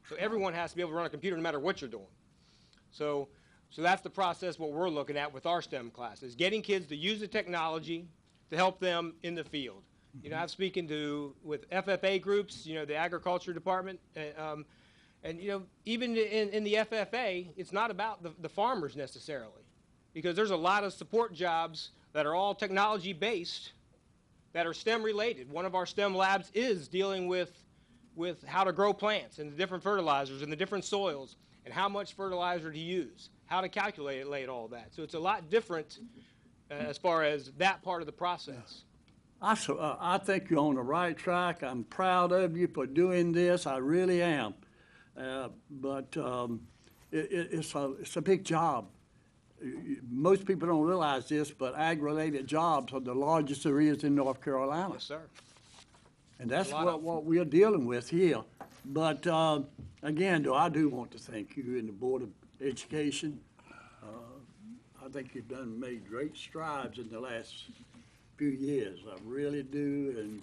So everyone has to be able to run a computer no matter what you're doing. So that's the process, what we're looking at with our STEM classes, getting kids to use the technology to help them in the field. You know, I'm speaking with FFA groups, you know, the agriculture department, and you know, even in the FFA, it's not about the farmers necessarily, because there's a lot of support jobs that are all technology based that are STEM related. One of our STEM labs is dealing with how to grow plants and the different fertilizers and the different soils and how much fertilizer to use, how to calculate all that. So it's a lot different as far as that part of the process. I think you're on the right track. I'm proud of you for doing this. I really am. But it's a big job. Most people don't realize this, but ag-related jobs are the largest there is in North Carolina. Yes, sir. And that's what we're dealing with here. But again, I do want to thank you and the Board of Education. I think you've made great strides in the last few years. I really do. And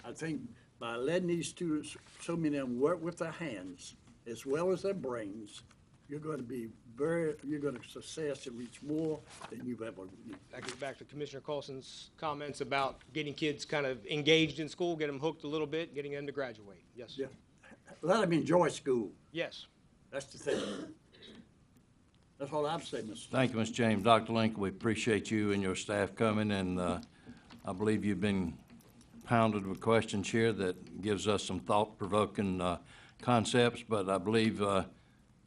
I think by letting these students, so many of them, work with their hands as well as their brains, you're going to be you're going to success and reach more than you've ever reached. That goes back to Commissioner Colson's comments about getting kids kind of engaged in school, get them hooked a little bit, getting them to graduate. Yes. Yeah. Let them enjoy school. Yes. That's the thing. That's all I've said, Mr. Thank you, Mr. James. Dr. Lincoln, we appreciate you and your staff coming, and I believe you've been pounded with questions here that gives us some thought-provoking concepts, but I believe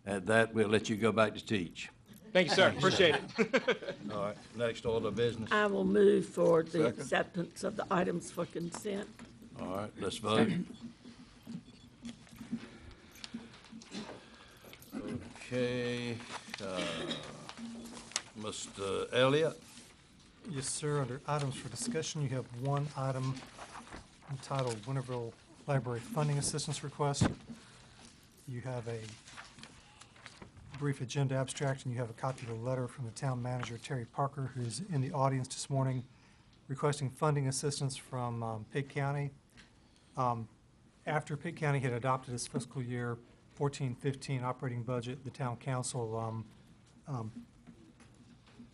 at that, we'll let you go back to teach. Thank you, sir. Appreciate it. All right, next order of business. I will move for the acceptance of the items for consent. All right, let's vote. Okay, Mr. Elliott? Yes, sir. Under items for discussion, you have one item entitled Winterville Library Funding Assistance Request. You have a brief agenda abstract, and you have a copy of a letter from the town manager, Terry Parker, who's in the audience this morning, requesting funding assistance from Pitt County. After Pitt County had adopted its fiscal year 14-15 operating budget, the town council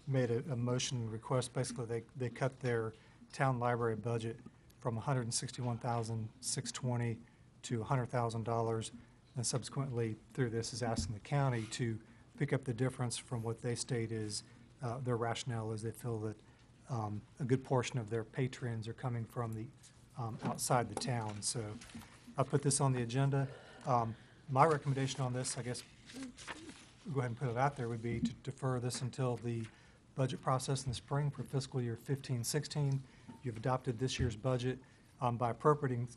made a motion request. Basically, they cut their town library budget from $161,620 to $100,000, and subsequently through this is asking the county to pick up the difference from what they state is their rationale is they feel that a good portion of their patrons are coming from the outside the town. So I put this on the agenda. My recommendation on this, I guess, go ahead and put it out there, would be to defer this until the budget process in the spring for fiscal year 15-16. You've adopted this year's budget. By appropriating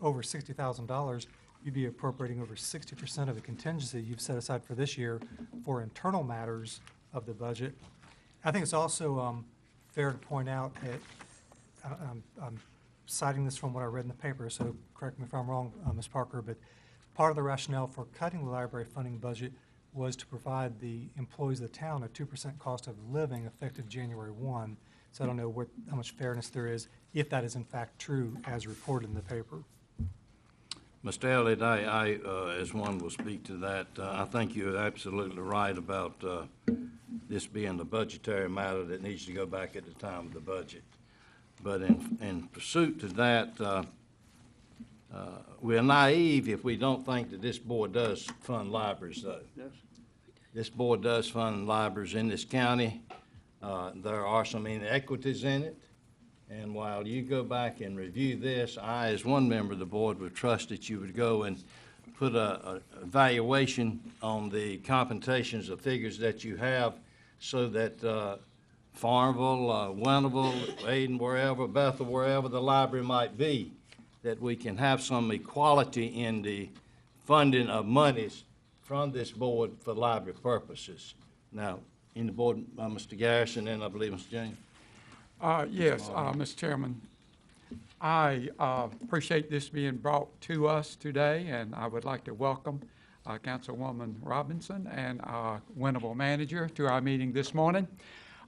over $60,000, you'd be appropriating over 60% of the contingency you've set aside for this year for internal matters of the budget. I think it's also fair to point out that I'm citing this from what I read in the paper, so correct me if I'm wrong, Ms. Parker, but part of the rationale for cutting the library funding budget was to provide the employees of the town a 2% cost of living effective January 1. So I don't know how much fairness there is, if that is in fact true as reported in the paper. Mr. Elliott, I as one will speak to that. I think you're absolutely right about this being a budgetary matter that needs to go back at the time of the budget. But in pursuit to that, we're naive if we don't think that this board does fund libraries, though. Yes. This board does fund libraries in this county. There are some inequities in it. And while you go back and review this, I, as one member of the board, would trust that you would go and put a evaluation on the computations of figures that you have so that Farmville, Winterville, Aden, wherever, Bethel, wherever the library might be, that we can have some equality in the funding of monies from this board for library purposes. Now, in the board, Mr. Garrison, and I believe Mr. James. Yes, Mr. Chairman, I appreciate this being brought to us today, and I would like to welcome Councilwoman Robinson and our Winterville manager to our meeting this morning.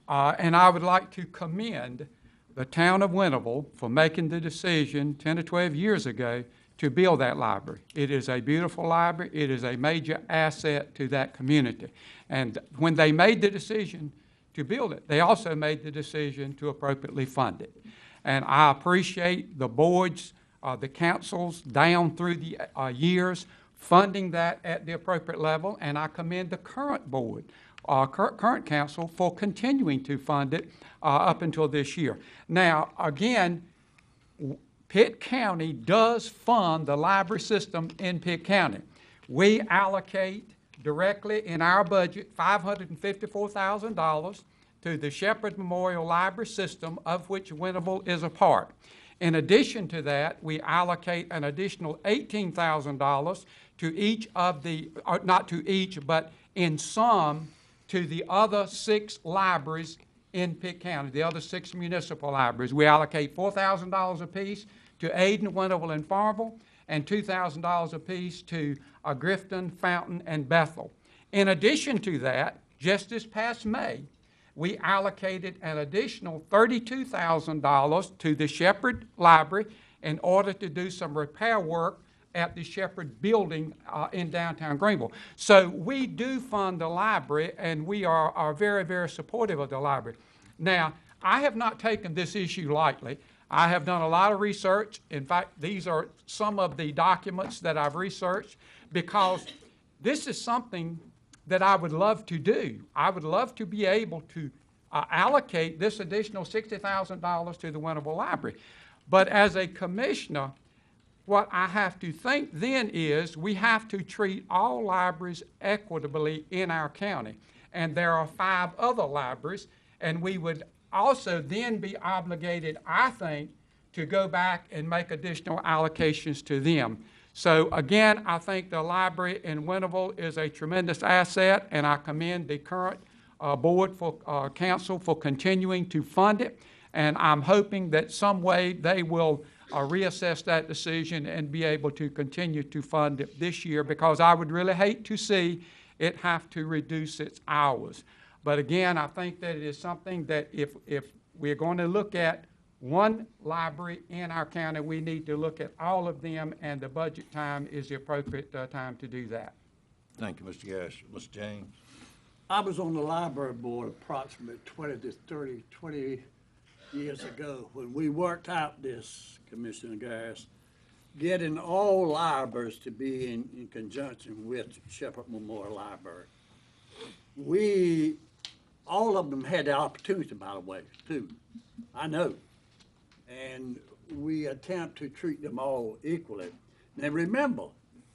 And I would like to commend the town of Winterville for making the decision 10 or 12 years ago to build that library. It is a beautiful library. It is a major asset to that community. And when they made the decision to build it, they also made the decision to appropriately fund it. And I appreciate the boards, the councils down through the years funding that at the appropriate level, and I commend the current board, current council, for continuing to fund it up until this year. Now, again, Pitt County does fund the library system in Pitt County. We allocate directly in our budget $554,000 to the Shepherd Memorial Library System, of which Winterville is a part. In addition to that, we allocate an additional $18,000 to each of the, not to each, but in sum, to the other 6 libraries in Pitt County, the other 6 municipal libraries. We allocate $4,000 apiece to Aden, Winterville, and Farmville, and $2,000 apiece to Grifton, Fountain, and Bethel. In addition to that, just this past May, we allocated an additional $32,000 to the Shepherd Library in order to do some repair work at the Shepherd Building in downtown Greenville. So we do fund the library, and we are very, very supportive of the library. Now, I have not taken this issue lightly. I have done a lot of research. In fact, these are some of the documents that I've researched, because this is something that I would love to do. I would love to be able to allocate this additional $60,000 to the Winterville Library. But as a commissioner, what I have to think then is we have to treat all libraries equitably in our county. And there are 5 other libraries, and we would also then be obligated, I think, to go back and make additional allocations to them. So again, I think the library in Winterville is a tremendous asset, and I commend the current board for council for continuing to fund it. And I'm hoping that some way they will reassess that decision and be able to continue to fund it this year, because I would really hate to see it have to reduce its hours. But again, I think that it is something that if we're going to look at one library in our county, we need to look at all of them, and the budget time is the appropriate time to do that. Thank you, Mr. Garris. Mr. James? I was on the library board approximately 20 years ago when we worked out this, Commissioner Garris, getting all libraries to be in conjunction with Shepherd Memorial Library. All of them had the opportunity, by the way, too. I know. And we attempt to treat them all equally. Now remember,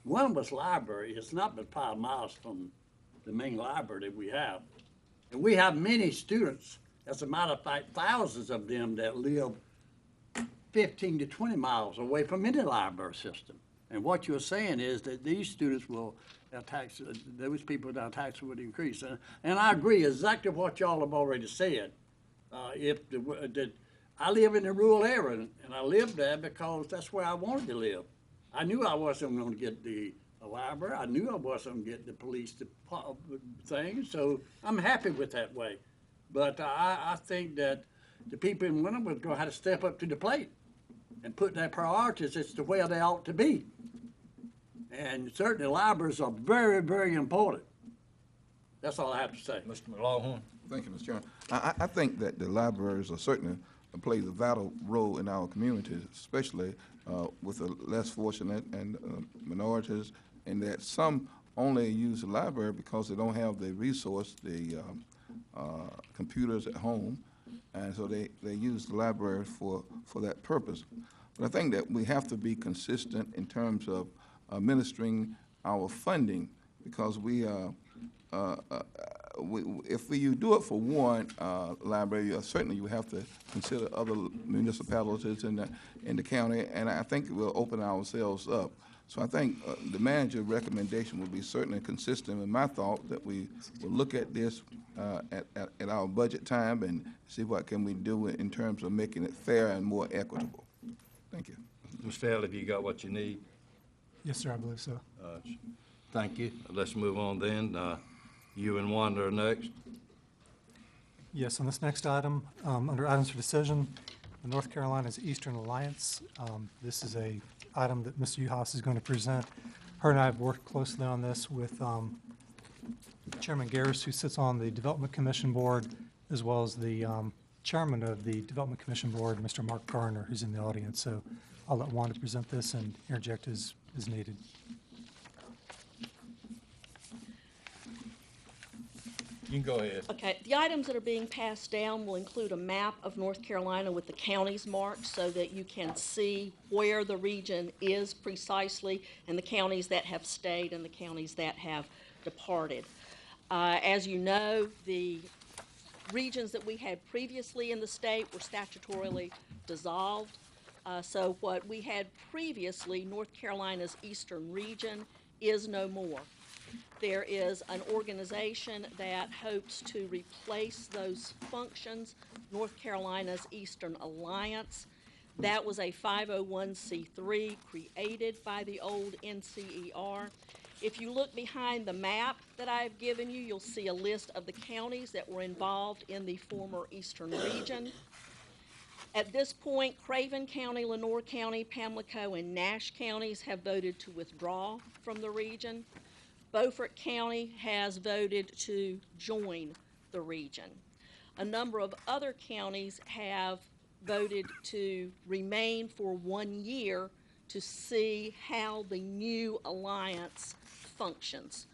Winterville's library is not but 5 miles from the main library that we have. And we have many students, as a matter of fact, thousands of them that live 15 to 20 miles away from any library system. And what you're saying is that these students will, those people, their taxes would increase. And I agree exactly what y'all have already said. I live in a rural area, and I live there because that's where I wanted to live. I knew I wasn't going to get the library. I knew I wasn't going to get the police thing, so I'm happy with that way. But I think that the people in Winterville are going to have to step up to the plate and put their priorities as to where they ought to be. And certainly libraries are very, very important. That's all I have to say. Mr. McLaughlin? Thank you, Mr. Chairman. I think that the libraries are certainly plays a vital role in our communities, especially with the less fortunate and minorities, and that some only use the library because they don't have the resource, the computers at home, and so they use the library for that purpose. But I think that we have to be consistent in terms of administering our funding, because if you do it for one library, certainly you have to consider other municipalities in the county, and I think we'll open ourselves up. So I think the manager's recommendation would be certainly consistent with my thought that we will look at this at our budget time and see what can we do in terms of making it fair and more equitable. Thank you. Mr. Hale, have you got what you need? Yes, sir, I believe so. Thank you. Let's move on then. You and Wanda are next. Yes, on this next item, under items for decision, the North Carolina's Eastern Alliance. This is a item that Mr. Uhas is going to present. Her and I have worked closely on this with Chairman Garris, who sits on the Development Commission Board, as well as the Chairman of the Development Commission Board, Mr. Mark Garner, who's in the audience. So I'll let Wanda present this and interject as needed. You can go ahead. Okay, the items that are being passed down will include a map of North Carolina with the counties marked so that you can see where the region is precisely, and the counties that have stayed and the counties that have departed. As you know, the regions that we had previously in the state were statutorily dissolved. So what we had previously, North Carolina's Eastern Region, is no more. There is an organization that hopes to replace those functions, North Carolina's Eastern Alliance. That was a 501c3 created by the old NCER. If you look behind the map that I've given you, you'll see a list of the counties that were involved in the former Eastern Region. At this point, Craven County, Lenore County, Pamlico, and Nash counties have voted to withdraw from the region. Beaufort County has voted to join the region. A number of other counties have voted to remain for 1 year to see how the new alliance functions.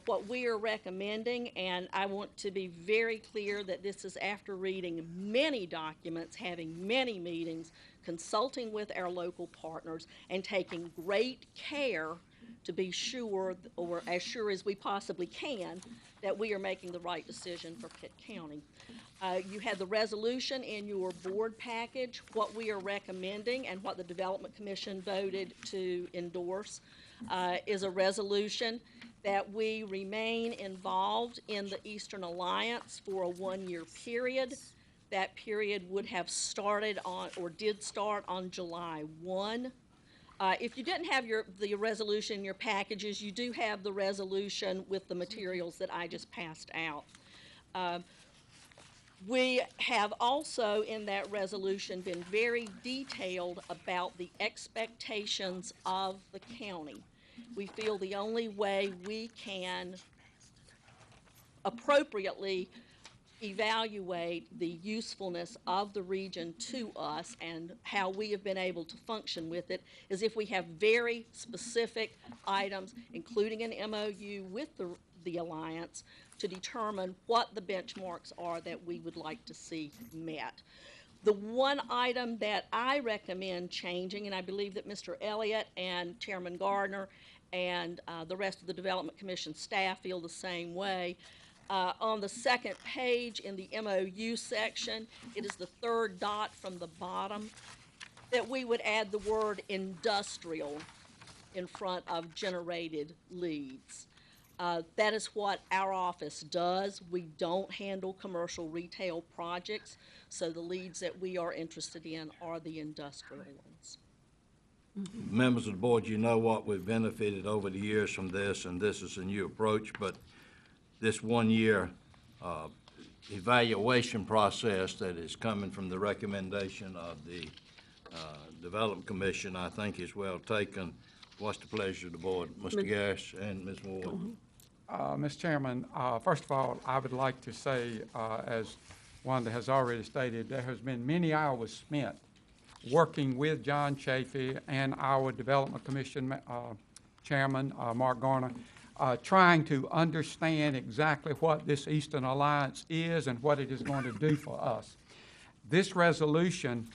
What we are recommending, and I want to be very clear that this is after reading many documents, having many meetings, consulting with our local partners, and taking great care to be sure, or as sure as we possibly can, that we are making the right decision for Pitt County. You had the resolution in your board package. What we are recommending and what the Development Commission voted to endorse is a resolution that we remain involved in the Eastern Alliance for a 1-year period. That period would have started on, or did start on July 1. If you didn't have the resolution in your packages, you do have the resolution with the materials that I just passed out. We have also, in that resolution, been very detailed about the expectations of the county. We feel the only way we can appropriately evaluate the usefulness of the region to us and how we have been able to function with it is if we have very specific items, including an MOU with the Alliance, to determine what the benchmarks are that we would like to see met. The one item that I recommend changing, and I believe that Mr. Elliott and Chairman Gardner and the rest of the Development Commission staff feel the same way, on the second page in the MOU section, it is the third dot from the bottom, that we would add the word industrial in front of generated leads. That is what our office does. We don't handle commercial retail projects, so the leads that we are interested in are the industrial ones. Members of the board, you know what we've benefited over the years from this, and this is a new approach, but this 1-year evaluation process that is coming from the recommendation of the Development Commission, I think is well taken. What's the pleasure of the board? Mr. Gash and Ms. Ward. Mr. Chairman, first of all, I would like to say, as Wanda has already stated, there has been many hours spent working with John Chafee and our Development Commission Chairman, Mark Garner, trying to understand exactly what this Eastern Alliance is and what it is going to do for us. This resolution,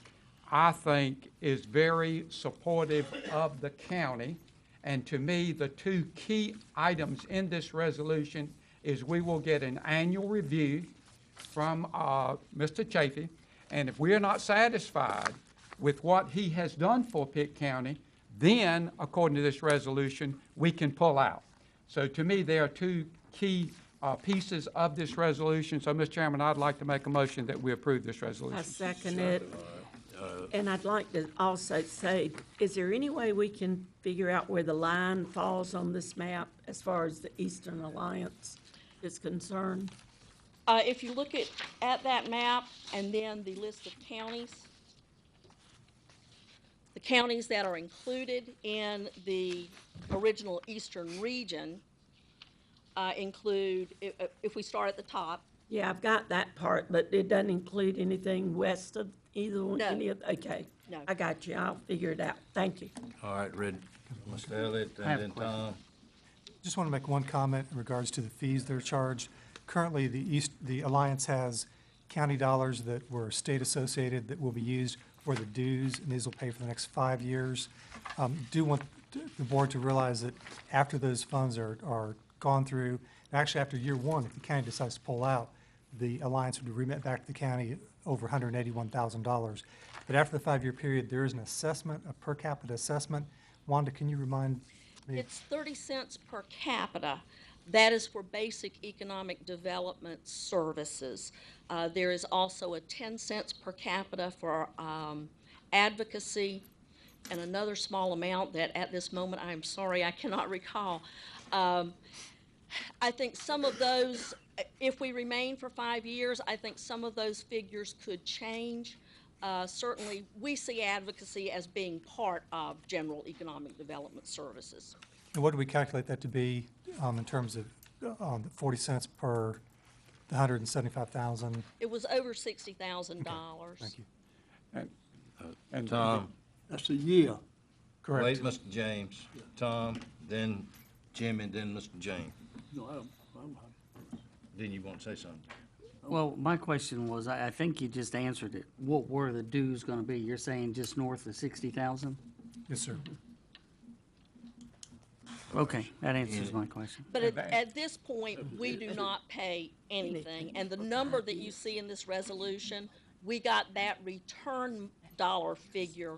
I think, is very supportive of the county. And to me, the two key items in this resolution is we will get an annual review from Mr. Chafee, and if we are not satisfied with what he has done for Pitt County, then, according to this resolution, we can pull out. So to me, there are two key pieces of this resolution. So, Mr. Chairman, I'd like to make a motion that we approve this resolution. I second it. And I'd like to also say, is there any way we can figure out where the line falls on this map as far as the Eastern Alliance is concerned? If you look at that map and then the list of counties, the counties that are included in the original Eastern region include, if we start at the top. Yeah, I've got that part, but it doesn't include anything west of either one? No. Okay. No. I got you. I'll figure it out. Thank you. All right, Mr. Elliott, and then Tom. Just want to make one comment in regards to the fees that are charged. Currently, the Alliance has county dollars that were state associated that will be used for the dues, and these will pay for the next 5 years. Do want the board to realize that after those funds are gone through, and actually after year one, if the county decides to pull out, the Alliance would remit back to the county over $181,000. But after the 5-year period, there is an assessment, a per capita assessment. Wanda, can you remind me? It's 30 cents per capita. That is for basic economic development services. There is also a 10 cents per capita for advocacy, and another small amount that at this moment, I'm sorry, I cannot recall. I think some of those, if we remain for 5 years, I think some of those figures could change. certainly we see advocacy as being part of general economic development services. And what do we calculate that to be in terms of 40 cents per the 175,000? It was over $60,000. Thank you. And Tom, That's a year. Correct. wait, Mr. James, Tom, then Jimmy, then Mr. James. No, I'm Then you want to say something? Well, my question was, I think you just answered it. What were the dues gonna be? You're saying just north of 60,000? Yes, sir. Okay, that answers my question. But at this point, we do not pay anything. And the number that you see in this resolution, we got that return dollar figure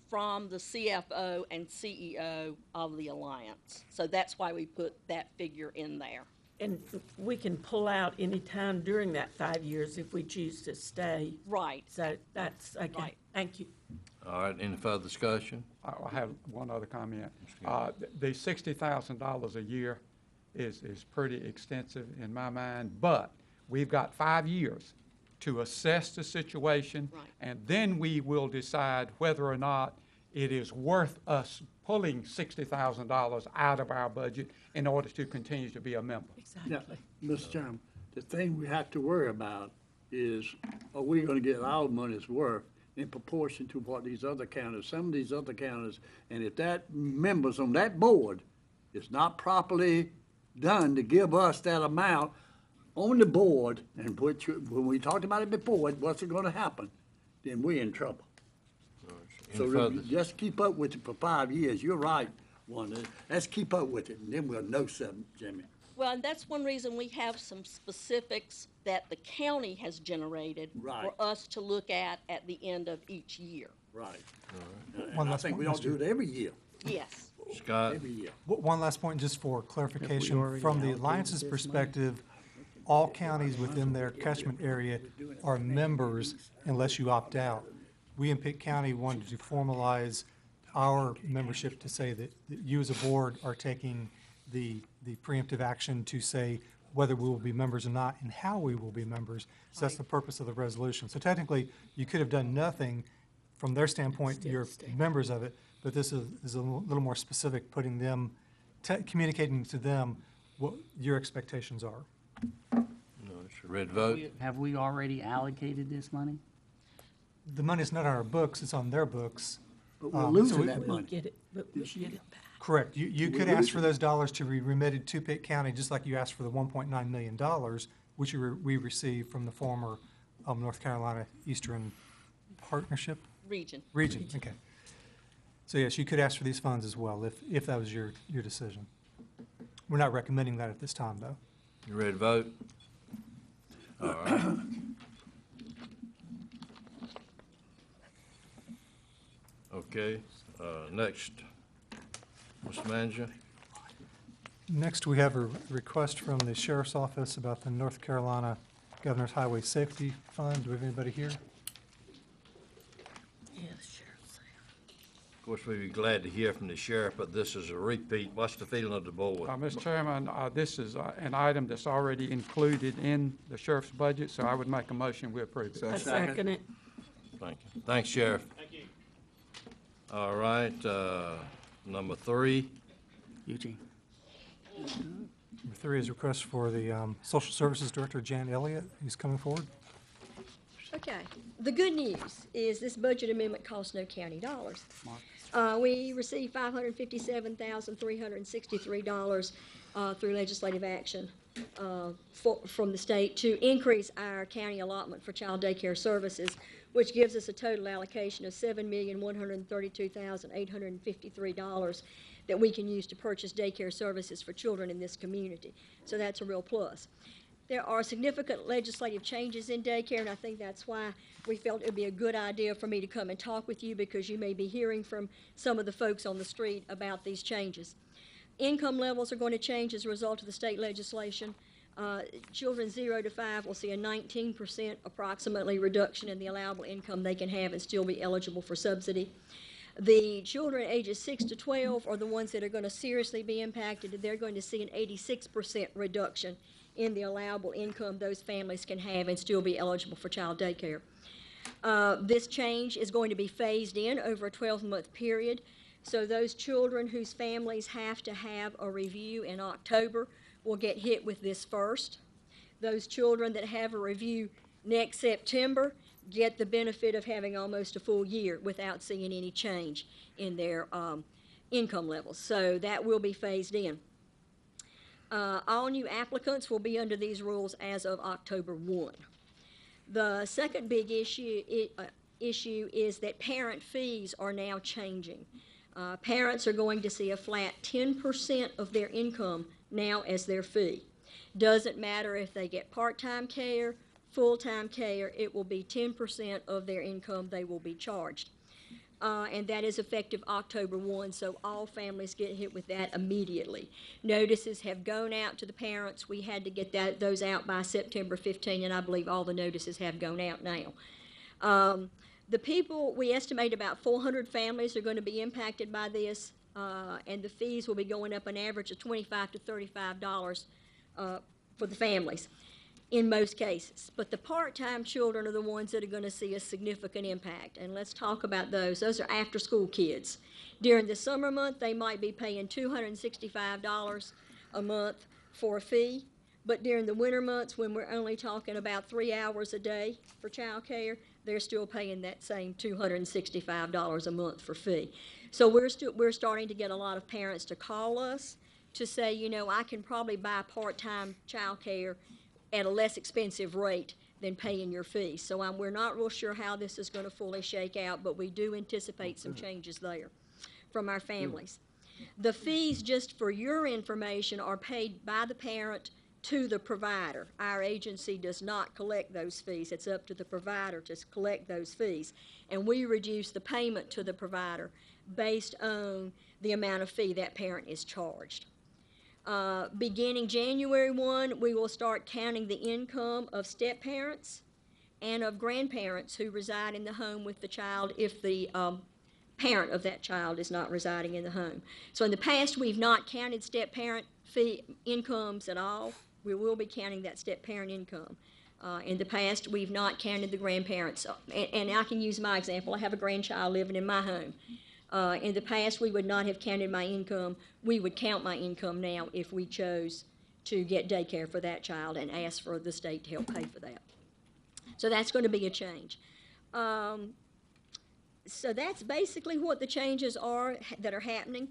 from the CFO and CEO of the Alliance. So that's why we put that figure in there. And we can pull out any time during that 5 years if we choose to stay. Right. So that's, okay, Right. thank you. All right, any further discussion? I have one other comment. The $60,000 a year is pretty extensive in my mind, but we've got 5 years to assess the situation. Right. And then we will decide whether or not it is worth us pulling $60,000 out of our budget in order to continue to be a member. Now, Exactly. Mr. Chairman, the thing we have to worry about is, are we gonna get our money's worth in proportion to what these other counties, some of these other counties, and if that members on that board is not properly done to give us that amount on the board, and which, when we talked about it before, what's gonna happen, then we're in trouble. Any So further- just keep up with it for 5 years. You're right, Wanda. Let's keep up with it, and then we'll know something, Jimmy. Well, and that's one reason we have some specifics that the county has generated Right. for us to look at the end of each year. Right. One And I last think point, we ought to Mr. do it every year, Yes. Scott? every year. One last point, just for clarification, already from the allocated Alliance's this money? perspective, all counties within their catchment area are members unless you opt out. We in Pitt County wanted to formalize our membership to say that you as a board are taking the preemptive action to say whether we will be members or not and how we will be members. So that's the purpose of the resolution. So technically, you could have done nothing. From their standpoint, you're members of it, but this is a little more specific, putting them, communicating to them what your expectations are. No, it's a red vote. Have we already allocated this money? The money's not on our books, it's on their books. But we're so losing we- that We'll money. get it, but we'll get it back. Correct. You could ask for those dollars to be remitted to Pitt County, just like you asked for the $1.9 million, which we received from the former North Carolina Eastern Partnership Region. Region. Okay. So yes, you could ask for these funds as well, if that was your decision. We're not recommending that at this time, though. You ready to vote? All right. Okay, next, Mr. Manager. Next, we have a request from the Sheriff's Office about the North Carolina Governor's Highway Safety Fund. Do we have anybody here? Yeah, the sheriff's there. Of course, we'd be glad to hear from the sheriff, but this is a repeat. What's the feeling of the board? Mr. Chairman, this is an item that's already included in the sheriff's budget, so I would make a motion we approve it. I second it. Thank you. Thanks, Sheriff. Thank you. All right, number 3. Eugene? Number 3 is request for the Social Services Director, Jan Elliott, who's coming forward. Okay. The good news is this budget amendment costs no county dollars. We received $557,363 through legislative action from the state to increase our county allotment for child daycare services, which gives us a total allocation of $7,132,853 that we can use to purchase daycare services for children in this community. So that's a real plus. There are significant legislative changes in daycare, and I think that's why we felt it would be a good idea for me to come and talk with you, because you may be hearing from some of the folks on the street about these changes. Income levels are going to change as a result of the state legislation. Children 0 to 5 will see a 19% approximately reduction in the allowable income they can have and still be eligible for subsidy. The children ages 6 to 12 are the ones that are going to seriously be impacted. They're going to see an 86% reduction in the allowable income those families can have and still be eligible for child daycare. This change is going to be phased in over a 12-month period. So those children whose families have to have a review in October will get hit with this first. Those children that have a review next September get the benefit of having almost a full year without seeing any change in their income levels. So that will be phased in. All new applicants will be under these rules as of October 1. The second big issue is that parent fees are now changing. Parents are going to see a flat 10% of their income now as their fee. Doesn't matter if they get part-time care, full-time care, it will be 10% of their income they will be charged. And that is effective October 1, so all families get hit with that immediately. Notices have gone out to the parents. We had to get those out by September 15, and I believe all the notices have gone out now. We estimate about 400 families are going to be impacted by this, and the fees will be going up an average of $25 to $35 for the families in most cases. But the part-time children are the ones that are going to see a significant impact, and let's talk about those. Those are after-school kids. During the summer month, they might be paying $265 a month for a fee, but during the winter months, when we're only talking about 3 hours a day for child care, they're still paying that same $265 a month for fee. So we're starting to get a lot of parents to call us to say, you know, I can probably buy part-time child care at a less expensive rate than paying your fee. So we're not real sure how this is going to fully shake out, but we do anticipate some changes there from our families. The fees, just for your information, are paid by the parent to the provider. Our agency does not collect those fees. It's up to the provider to collect those fees. And we reduce the payment to the provider based on the amount of fee that parent is charged. Beginning January 1, we will start counting the income of step-parents and of grandparents who reside in the home with the child if the parent of that child is not residing in the home. So in the past, we've not counted step-parent fee incomes at all. We will be counting that step-parent income. In the past, we've not counted the grandparents. And I can use my example. I have a grandchild living in my home. In the past, we would not have counted my income. We would count my income now if we chose to get daycare for that child and ask for the state to help pay for that. So that's going to be a change. So that's basically what the changes are that are happening.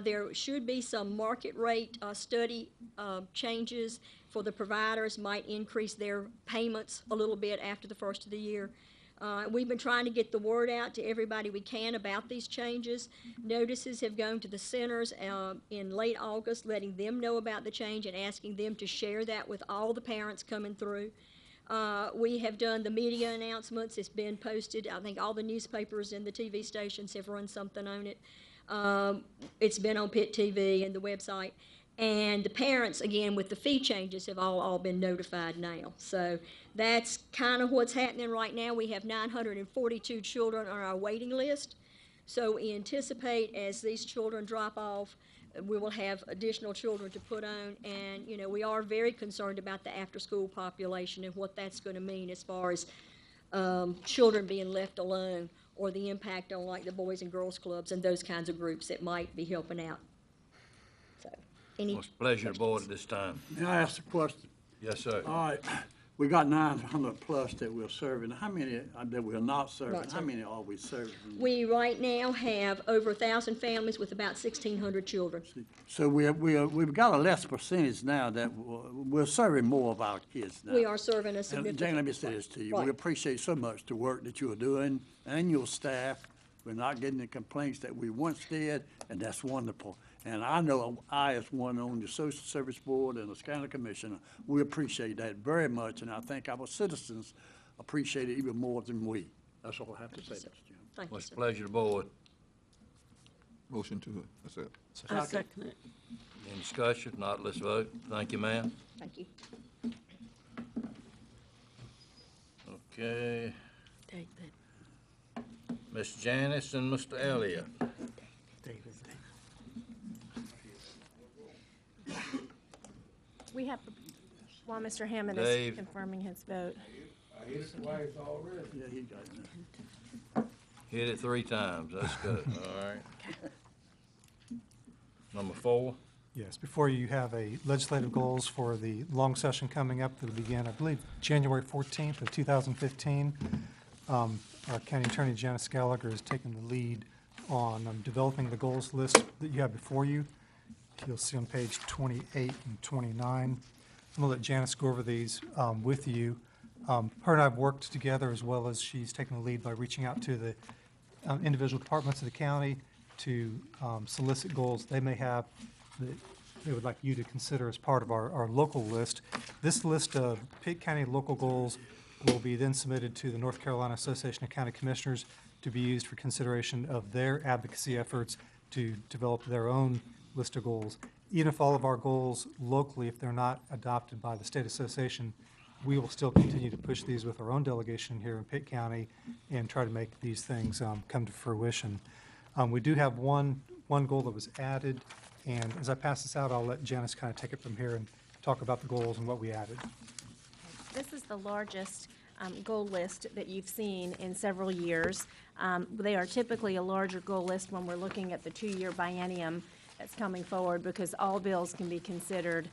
There should be some market rate study changes for the providers, might increase their payments a little bit after the first of the year. We've been trying to get the word out to everybody we can about these changes. Notices have gone to the centers in late August, letting them know about the change and asking them to share that with all the parents coming through. We have done the media announcements. It's been posted. I think all the newspapers and the TV stations have run something on it. It's been on Pitt TV and the website. And the parents, again, with the fee changes, have all been notified now. So that's kind of what's happening right now. We have 942 children on our waiting list. So we anticipate as these children drop off, we will have additional children to put on. And, you know, we are very concerned about the after-school population and what that's going to mean as far as children being left alone or the impact on, like, the Boys and Girls Clubs and those kinds of groups that might be helping out. So, any It's a pleasure to board at this time. May I ask a question? Yes, sir. All right, we got 900 plus that we're serving. How many that we're not serving? Not How serving. many are we serving? We right now have over 1,000 families with about 1,600 children. So we've got a less percentage now that we're serving more of our kids now. We are serving a And significant. Jane, let me say this to you. We Right. appreciate so much the work that you're doing and your staff. We're not getting the complaints that we once did, and that's wonderful. And I know I, as one on the Social Service Board and as county commissioner, we appreciate that very much, and I think our citizens appreciate it even more than we. That's all I have to say, Mr. Chairman. Thank you, It's a sir. pleasure to board. Motion to accept. I second it. Any discussion? Not, let's vote. Thank you, ma'am. Thank you. Okay, David. Ms. Janice and Mr. Elliott. We have, while Mr. Hammond is Dave. confirming his vote, hit it twice already. Yeah, he got it. Hit it 3 times, that's good, all right. Number 4, Yes, before you have a legislative goals for the long session coming up that'll begin, I believe, January 14th of 2015. Our County Attorney Janice Gallagher has taken the lead on developing the goals list that you have before you. You'll see on page 28 and 29. I'm going to let Janice go over these with you. Her and I have worked together, as well as she's taken the lead by reaching out to the individual departments of the county to solicit goals they may have that they would like you to consider as part of our local list. This list of Pitt County local goals will be then submitted to the North Carolina Association of County Commissioners to be used for consideration of their advocacy efforts to develop their own list of goals. Even if all of our goals locally, if they're not adopted by the state association, we will still continue to push these with our own delegation here in Pitt County and try to make these things come to fruition. We do have one goal that was added, and as I pass this out, I'll let Janice kind of take it from here and talk about the goals and what we added. This is the largest goal list that you've seen in several years. They are typically a larger goal list when we're looking at the 2-year biennium that's coming forward, because all bills can be considered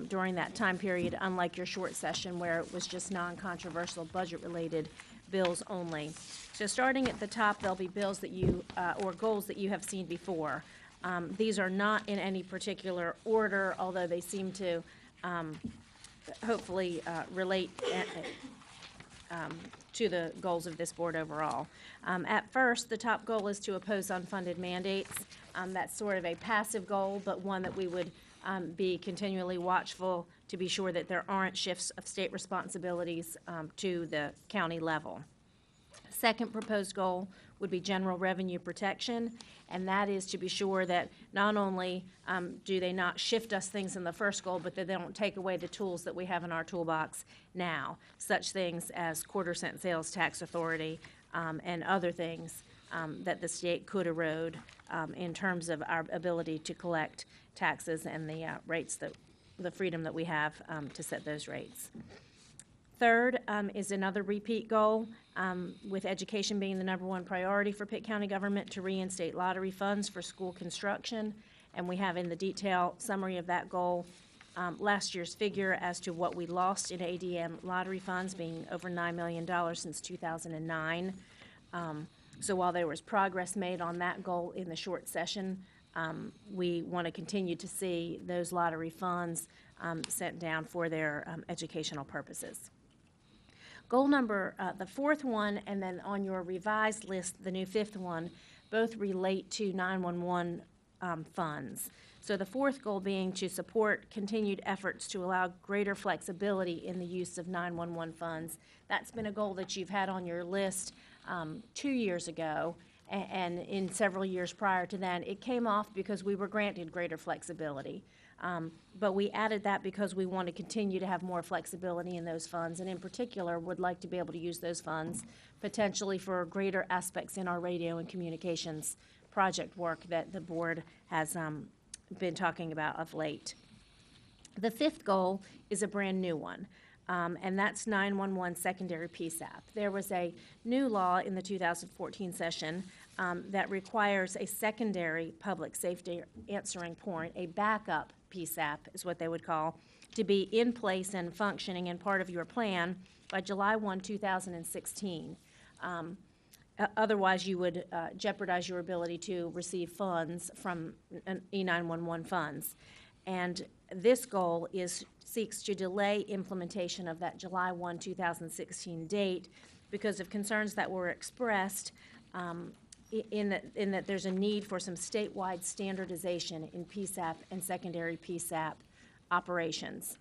during that time period, unlike your short session where it was just non-controversial budget-related bills only. So starting at the top, there'll be bills that you, or goals that you have seen before. These are not in any particular order, although they seem to hopefully relate to the goals of this board overall. At first, the top goal is to oppose unfunded mandates. That's sort of a passive goal, but one that we would be continually watchful to be sure that there aren't shifts of state responsibilities to the county level. Second proposed goal would be general revenue protection, and that is to be sure that not only do they not shift us things in the first goal, but that they don't take away the tools that we have in our toolbox now, such things as quarter-cent sales tax authority and other things that the state could erode in terms of our ability to collect taxes and the rates that, the freedom that we have to set those rates. Third is another repeat goal, with education being the #1 priority for Pitt County government, to reinstate lottery funds for school construction. And we have in the detail summary of that goal last year's figure as to what we lost in ADM lottery funds, being over $9 million since 2009. So while there was progress made on that goal in the short session, we want to continue to see those lottery funds sent down for their educational purposes. Goal number, the fourth one, and then on your revised list, the new fifth one, both relate to 911 funds. So the fourth goal being to support continued efforts to allow greater flexibility in the use of 911 funds. That's been a goal that you've had on your list 2 years ago, and in several years prior to that. It came off because we were granted greater flexibility. But we added that because we want to continue to have more flexibility in those funds, and in particular would like to be able to use those funds potentially for greater aspects in our radio and communications project work that the board has been talking about of late. The fifth goal is a brand new one, and that's 911 secondary PSAP. There was a new law in the 2014 session that requires a secondary public safety answering point, a backup PSAP is what they would call, to be in place and functioning and part of your plan by July 1, 2016. Otherwise, you would jeopardize your ability to receive funds from E911 funds. And this goal seeks to delay implementation of that July 1, 2016 date because of concerns that were expressed in that there's a need for some statewide standardization in PSAP and secondary PSAP operations.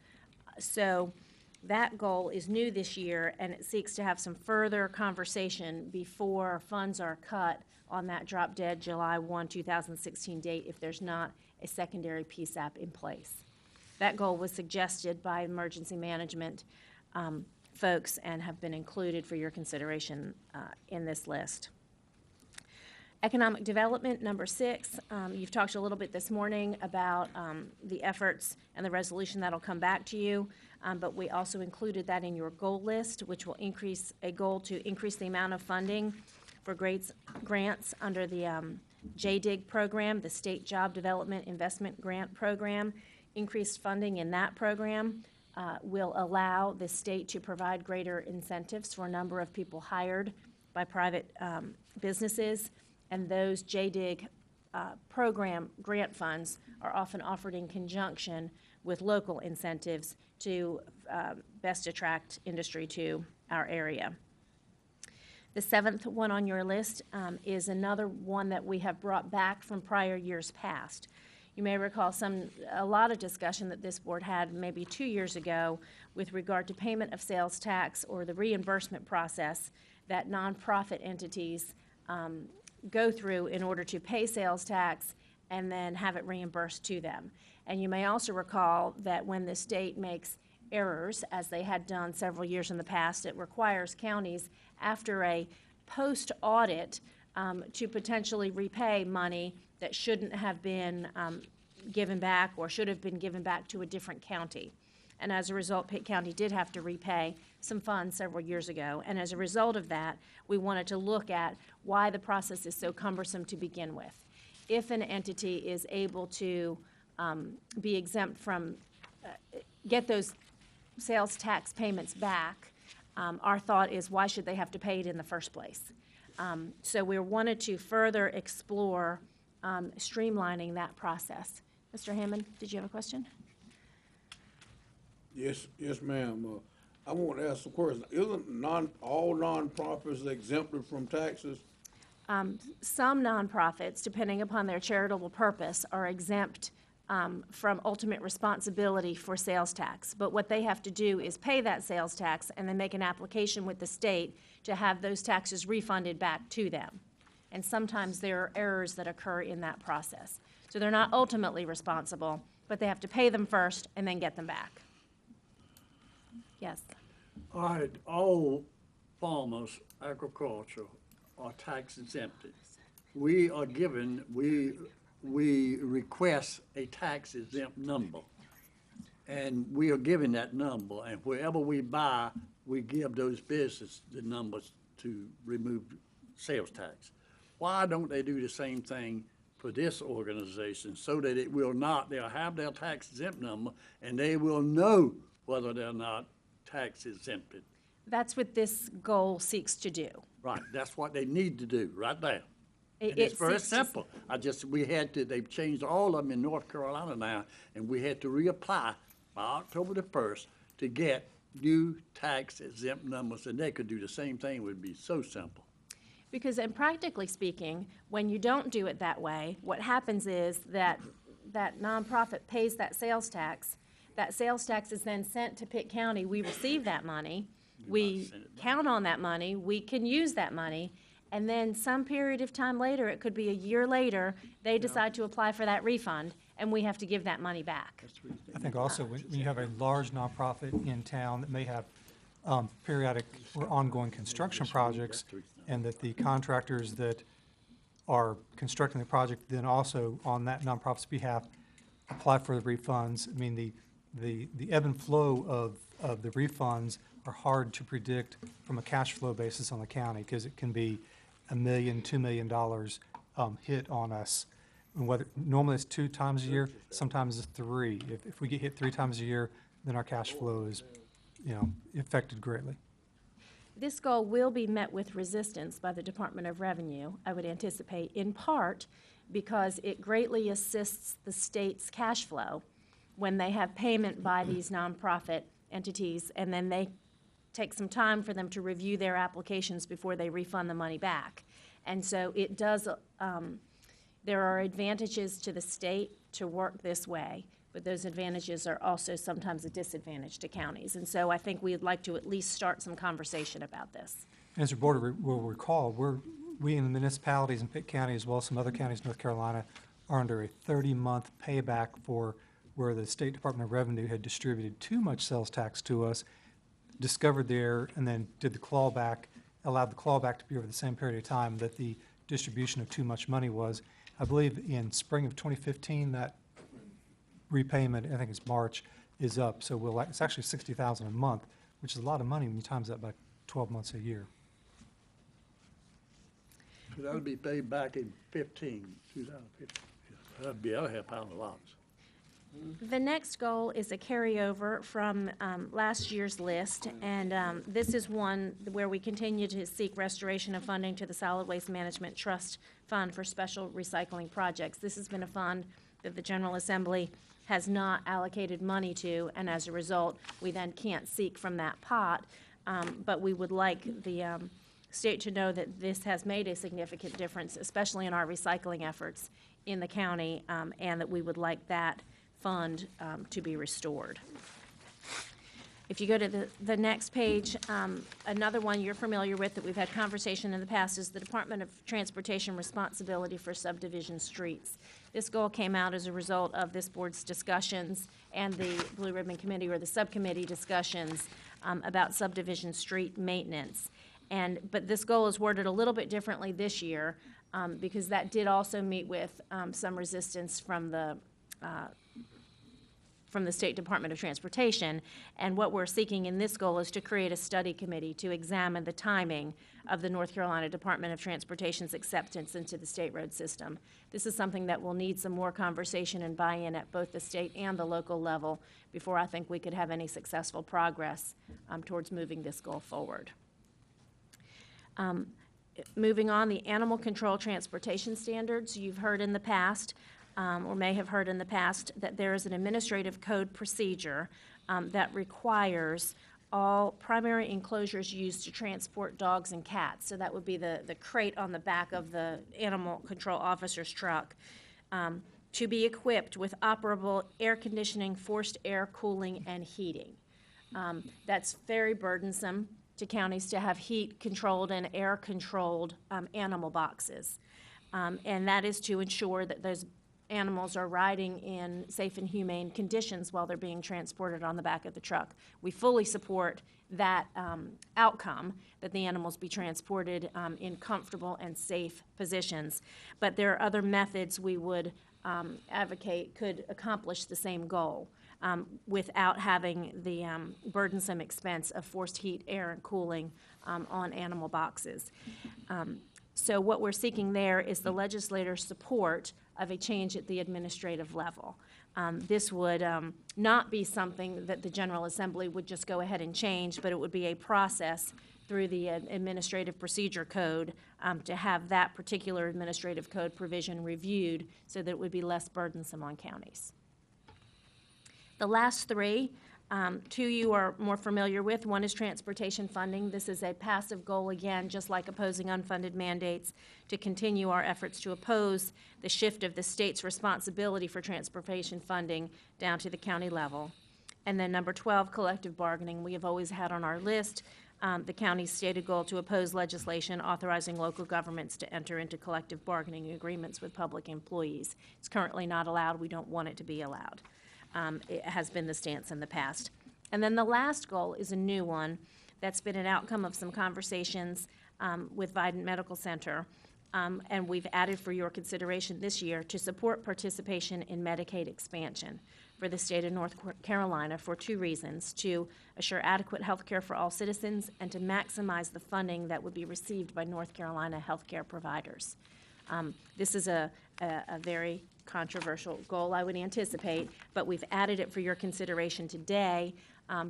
So that goal is new this year, and it seeks to have some further conversation before funds are cut on that drop-dead July 1, 2016 date if there's not a secondary PSAP in place. That goal was suggested by emergency management folks and have been included for your consideration in this list. Economic development, number 6, you've talked a little bit this morning about the efforts and the resolution that'll come back to you, but we also included that in your goal list, which will increase a goal to increase the amount of funding for grants under the JDIG program, the State Job Development Investment Grant Program. Increased funding in that program will allow the state to provide greater incentives for a number of people hired by private businesses. And those JDIG program grant funds are often offered in conjunction with local incentives to best attract industry to our area. The 7th one on your list is another one that we have brought back from prior years past. You may recall a lot of discussion that this board had maybe 2 years ago with regard to payment of sales tax or the reimbursement process that nonprofit entities go through in order to pay sales tax and then have it reimbursed to them. And you may also recall that when the state makes errors, as they had done several years in the past, it requires counties, after a post-audit, to potentially repay money that shouldn't have been given back or should have been given back to a different county. And as a result, Pitt County did have to repay some funds several years ago. And as a result of that, we wanted to look at why the process is so cumbersome to begin with. If an entity is able to be exempt from, get those sales tax payments back, our thought is, why should they have to pay it in the first place? So we wanted to further explore streamlining that process. Mr. Hammond, did you have a question? Yes, ma'am. I want to ask a question. Isn't all nonprofits exempted from taxes? Some nonprofits, depending upon their charitable purpose, are exempt from ultimate responsibility for sales tax. But what they have to do is pay that sales tax and then make an application with the state to have those taxes refunded back to them. And sometimes there are errors that occur in that process. So they're not ultimately responsible, but they have to pay them first and then get them back. Yes. All right, all farmers, agriculture are tax exempted. We are given, we request a tax exempt number. And we are given that number, and wherever we buy, we give those businesses the numbers to remove sales tax. Why don't they do the same thing for this organization so that it will not, they'll have their tax exempt number and they will know whether they're not tax exempted? That's what this goal seeks to do. Right, that's what they need to do, right there. And It it's very seeks to- simple. They've changed all of them in North Carolina now, and we had to reapply by October the 1st to get new tax exempt numbers, and they could do the same thing. It would be so simple. Because, and practically speaking, when you don't do it that way, what happens is that that nonprofit pays that sales tax. That sales tax is then sent to Pitt County. We receive that money. We count on that money. We can use that money. And then some period of time later, it could be a year later, they decide to apply for that refund, and we have to give that money back. I think also when you have a large nonprofit in town that may have periodic or ongoing construction projects, and that the contractors that are constructing the project then also on that nonprofit's behalf apply for the refunds. I mean, the ebb and flow of the refunds are hard to predict from a cash flow basis on the county, because it can be $1 million, $2 million hit on us. And whether, normally it's 2 times a year, sometimes it's 3. If we get hit 3 times a year, then our cash flow is, affected greatly. This goal will be met with resistance by the Department of Revenue, I would anticipate, in part because it greatly assists the state's cash flow when they have payment by these nonprofit entities, and then they take some time for them to review their applications before they refund the money back. And so it does, there are advantages to the state to work this way, but those advantages are also sometimes a disadvantage to counties. And so I think we'd like to at least start some conversation about this. As your board will recall, we in the municipalities in Pitt County, as well as some other counties in North Carolina, are under a 30-month payback for where the State Department of Revenue had distributed too much sales tax to us, discovered the error, and then did the clawback, allowed the clawback to be over the same period of time that the distribution of too much money was. I believe in spring of 2015, that repayment, I think it's March, is up. So it's actually $60,000 a month, which is a lot of money when you times that by 12 months a year. So that'll be paid back in 2015. That'll help out a lot. The next goal is a carryover from last year's list, and this is one where we continue to seek restoration of funding to the Solid Waste Management Trust Fund for special recycling projects. This has been a fund that the General Assembly has not allocated money to, and as a result, we then can't seek from that pot. But we would like the state to know that this has made a significant difference, especially in our recycling efforts in the county, and that we would like that fund to be restored. If you go to the next page, another one you're familiar with that we've had conversation in the past is the Department of Transportation responsibility for subdivision streets. This goal came out as a result of this board's discussions and the Blue Ribbon Committee or the subcommittee discussions about subdivision street maintenance. But this goal is worded a little bit differently this year because that did also meet with some resistance from the State Department of Transportation. And what we're seeking in this goal is to create a study committee to examine the timing of the North Carolina Department of Transportation's acceptance into the state road system. This is something that will need some more conversation and buy-in at both the state and the local level before I think we could have any successful progress towards moving this goal forward. Moving on, the animal control transportation standards, you've heard in the past, or may have heard in the past, that there is an administrative code procedure that requires all primary enclosures used to transport dogs and cats. So that would be the crate on the back of the animal control officer's truck, to be equipped with operable air conditioning, forced air cooling, and heating. That's very burdensome to counties to have heat-controlled and air-controlled animal boxes. And that is to ensure that those animals are riding in safe and humane conditions while they're being transported on the back of the truck. We fully support that outcome, that the animals be transported in comfortable and safe positions. But there are other methods we would advocate could accomplish the same goal without having the burdensome expense of forced heat, air, and cooling on animal boxes. So what we're seeking there is the legislator's support of a change at the administrative level. This would not be something that the General Assembly would just go ahead and change, but it would be a process through the Administrative Procedure Code to have that particular administrative code provision reviewed so that it would be less burdensome on counties. The last three, two you are more familiar with. One is transportation funding. This is a passive goal, again, just like opposing unfunded mandates, to continue our efforts to oppose the shift of the state's responsibility for transportation funding down to the county level. And then number 12, collective bargaining. We have always had on our list the county's stated goal to oppose legislation authorizing local governments to enter into collective bargaining agreements with public employees. It's currently not allowed. We don't want it to be allowed. It has been the stance in the past. And then the last goal is a new one that's been an outcome of some conversations with Vidant Medical Center, and we've added for your consideration this year to support participation in Medicaid expansion for the state of North Carolina for two reasons: to assure adequate health care for all citizens and to maximize the funding that would be received by North Carolina health care providers. This is a very controversial goal, I would anticipate, but we've added it for your consideration today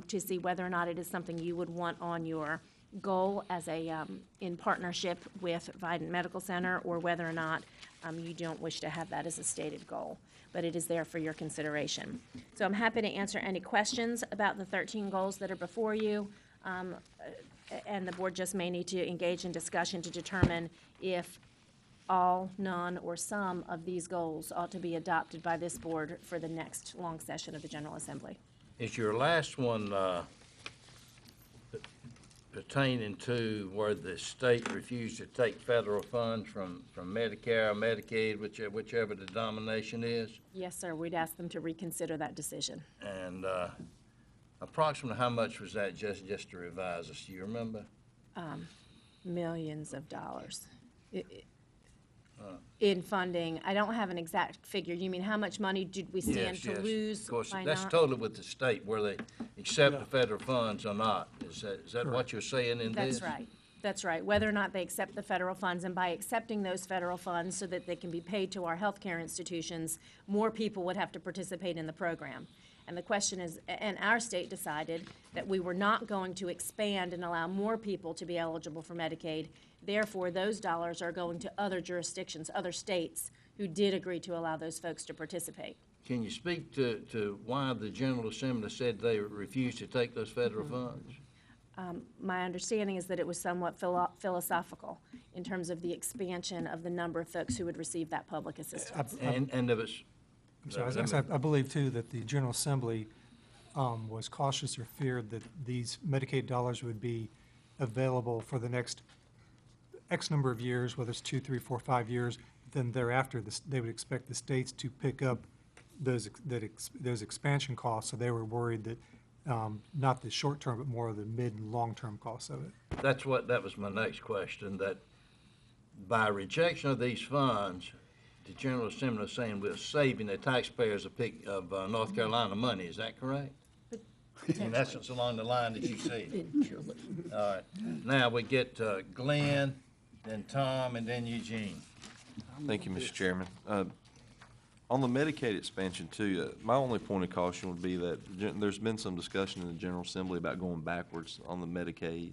to see whether or not it is something you would want on your goal as a in partnership with Vidant Medical Center, or whether or not you don't wish to have that as a stated goal. But it is there for your consideration. So I'm happy to answer any questions about the 13 goals that are before you, and the board just may need to engage in discussion to determine if all, none, or some of these goals ought to be adopted by this board for the next long session of the General Assembly. Is your last one pertaining to where the state refused to take federal funds from Medicare or Medicaid, whichever the denomination is? Yes, sir. We'd ask them to reconsider that decision. And approximately how much was that, just to revise us? Do you remember? Millions of dollars. in funding. I don't have an exact figure. You mean how much money did we stand Yes, to yes. lose Of course, by that's not? totally with the state, where they accept the federal funds or not. Is that what you're saying in this? That's right. That's right. Whether or not they accept the federal funds, and by accepting those federal funds so that they can be paid to our healthcare institutions, more people would have to participate in the program. And the question is, and our state decided that we were not going to expand and allow more people to be eligible for Medicaid. Therefore, those dollars are going to other jurisdictions, other states who did agree to allow those folks to participate. Can you speak to why the General Assembly said they refused to take those federal funds? My understanding is that it was somewhat philosophical in terms of the expansion of the number of folks who would receive that public assistance. And of its. I'm sorry, I believe too that the General Assembly was cautious or feared that these Medicaid dollars would be available for the next X number of years, whether it's 2, 3, 4, 5 years. Then thereafter, they would expect the states to pick up those expansion costs. So they were worried that not the short term, but more of the mid and long term costs of it. That was my next question, that by rejection of these funds, the General Assembly is saying we're saving the taxpayers of North Carolina money. Is that correct? In essence, along the line that you said. All right. Now we get Glenn, then Tom, and then Eugene. Thank you, Mr. Chairman. On the Medicaid expansion too, my only point of caution would be that there's been some discussion in the General Assembly about going backwards on the Medicaid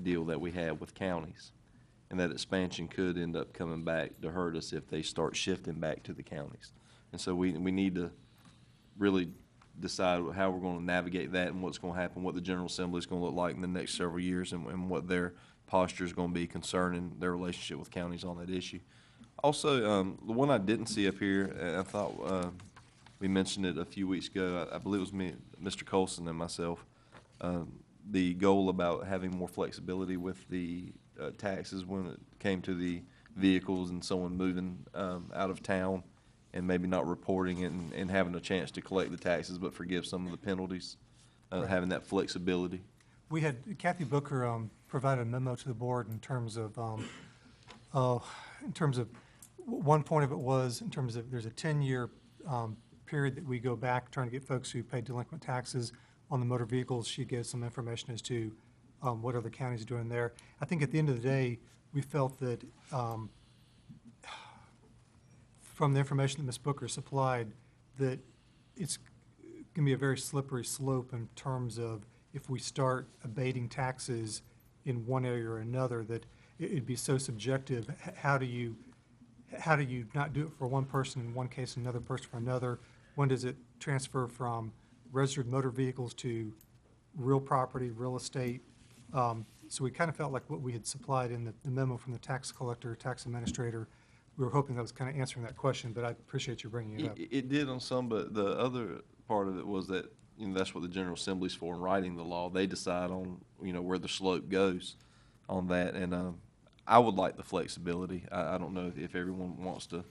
deal that we have with counties. And that expansion could end up coming back to hurt us if they start shifting back to the counties. And so we need to really decide how we're going to navigate that and what's going to happen, what the General Assembly is going to look like in the next several years, and what their posture is going to be concerning their relationship with counties on that issue. Also, the one I didn't see up here, and I thought we mentioned it a few weeks ago, I believe it was me, Mr. Colson and myself, the goal about having more flexibility with the taxes when it came to the vehicles and someone moving out of town and maybe not reporting it and having a chance to collect the taxes but forgive some of the penalties, Right. having that flexibility. We had Kathy Booker provided a memo to the board in terms of one point of it was in terms of there's a 10-year period that we go back trying to get folks who pay delinquent taxes on the motor vehicles. She gave some information as to what other counties are doing there. I think at the end of the day, we felt that from the information that Ms. Booker supplied, that it's going to be a very slippery slope in terms of if we start abating taxes in one area or another, that it'd be so subjective. How do you not do it for one person in one case and another person for another? When does it transfer from registered motor vehicles to real property, real estate? So we kind of felt like what we had supplied in the memo from the tax collector, tax administrator, we were hoping that was kind of answering that question, but I appreciate you bringing it up. It did on some, but the other part of it was that, that's what the General Assembly's for in writing the law. They decide on, where the slope goes on that. And I would like the flexibility. I don't know if everyone wants to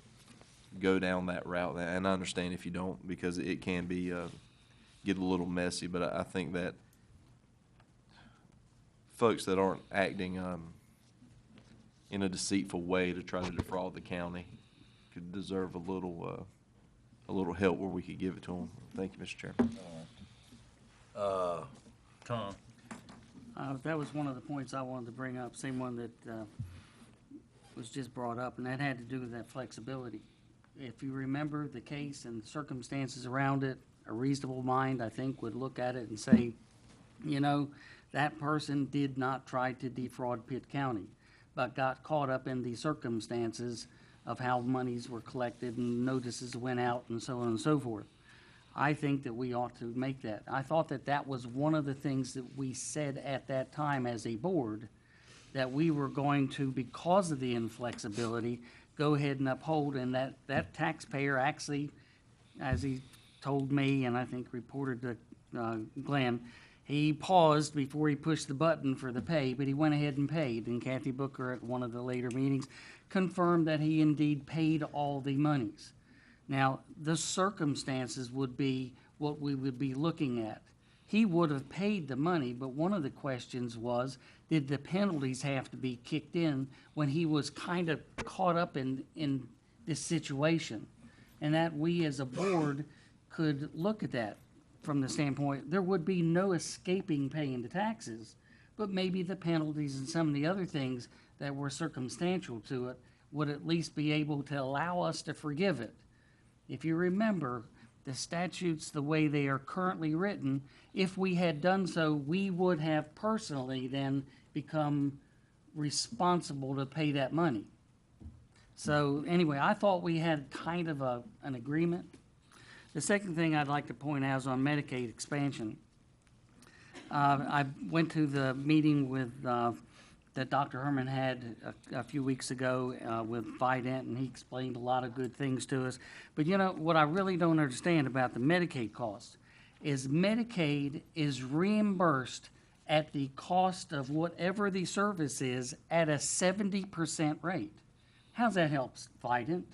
go down that route, and I understand if you don't, because it can be get a little messy. But I think that folks that aren't acting in a deceitful way to try to defraud the county could deserve a little help where we could give it to them. Thank you, Mr. Chairman. Tom? That was one of the points I wanted to bring up, same one that was just brought up, and that had to do with that flexibility. If you remember the case and circumstances around it, a reasonable mind, I think, would look at it and say, that person did not try to defraud Pitt County, but got caught up in the circumstances of how monies were collected and notices went out and so on and so forth. I think that we ought to make that. I thought that that was one of the things that we said at that time as a board, that we were going to, because of the inflexibility, go ahead and uphold, and that taxpayer actually, as he told me and I think reported to Glenn, he paused before he pushed the button for the pay, but he went ahead and paid. And Kathy Booker at one of the later meetings confirmed that he indeed paid all the monies. Now, the circumstances would be what we would be looking at. he would have paid the money, but one of the questions was, did the penalties have to be kicked in when he was kind of caught up in this situation? And that we as a board could look at that from the standpoint, there would be no escaping paying the taxes, but maybe the penalties and some of the other things that were circumstantial to it would at least be able to allow us to forgive it. If you remember, the statutes, the way they are currently written, if we had done so, we would have personally then become responsible to pay that money. So anyway, I thought we had kind of an agreement. The second thing I'd like to point out is on Medicaid expansion. I went to the meeting with that Dr. Herman had a few weeks ago with Vidant, and he explained a lot of good things to us. But you know, what I really don't understand about the Medicaid cost is Medicaid is reimbursed at the cost of whatever the service is at a 70% rate. How's that help Vidant?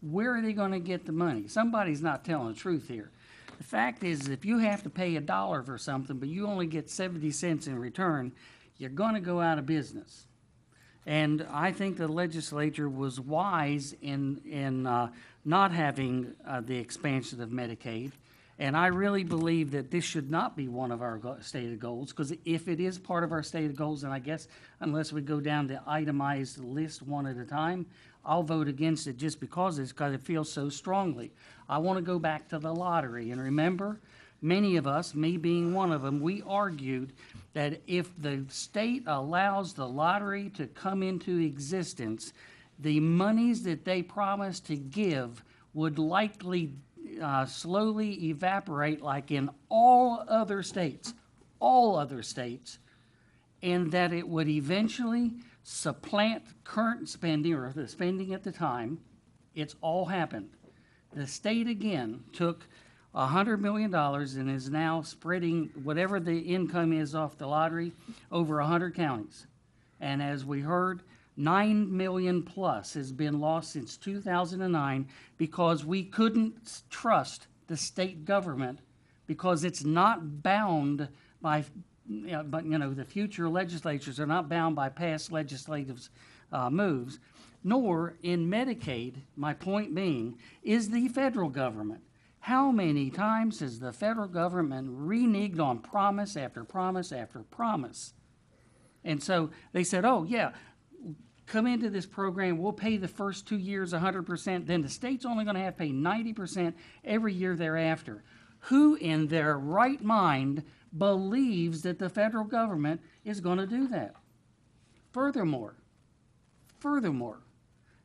Where are they going to get the money? Somebody's not telling the truth here. The fact is, if you have to pay $1 for something, but you only get 70 cents in return, you're going to go out of business. And I think the legislature was wise in not having the expansion of Medicaid. And I really believe that this should not be one of our stated goals, because if it is part of our stated goals, and I guess unless we go down the itemized list one at a time, I'll vote against it just because it feels so strongly. I want to go back to the lottery. And remember, many of us, me being one of them, we argued that if the state allows the lottery to come into existence, the monies that they promised to give would likely slowly evaporate like in all other states, and that it would eventually supplant current spending or the spending at the time. It's all happened. The state again took $100 million and is now spreading whatever the income is off the lottery over 100 counties. And as we heard, 9 million plus has been lost since 2009 because we couldn't trust the state government because it's not bound by, the future legislatures are not bound by past legislative moves, nor in Medicaid, my point being, is the federal government. How many times has the federal government reneged on promise after promise after promise? And so they said, oh, yeah, come into this program, we'll pay the first 2 years 100%, then the state's only going to have to pay 90% every year thereafter. Who in their right mind believes that the federal government is going to do that? Furthermore,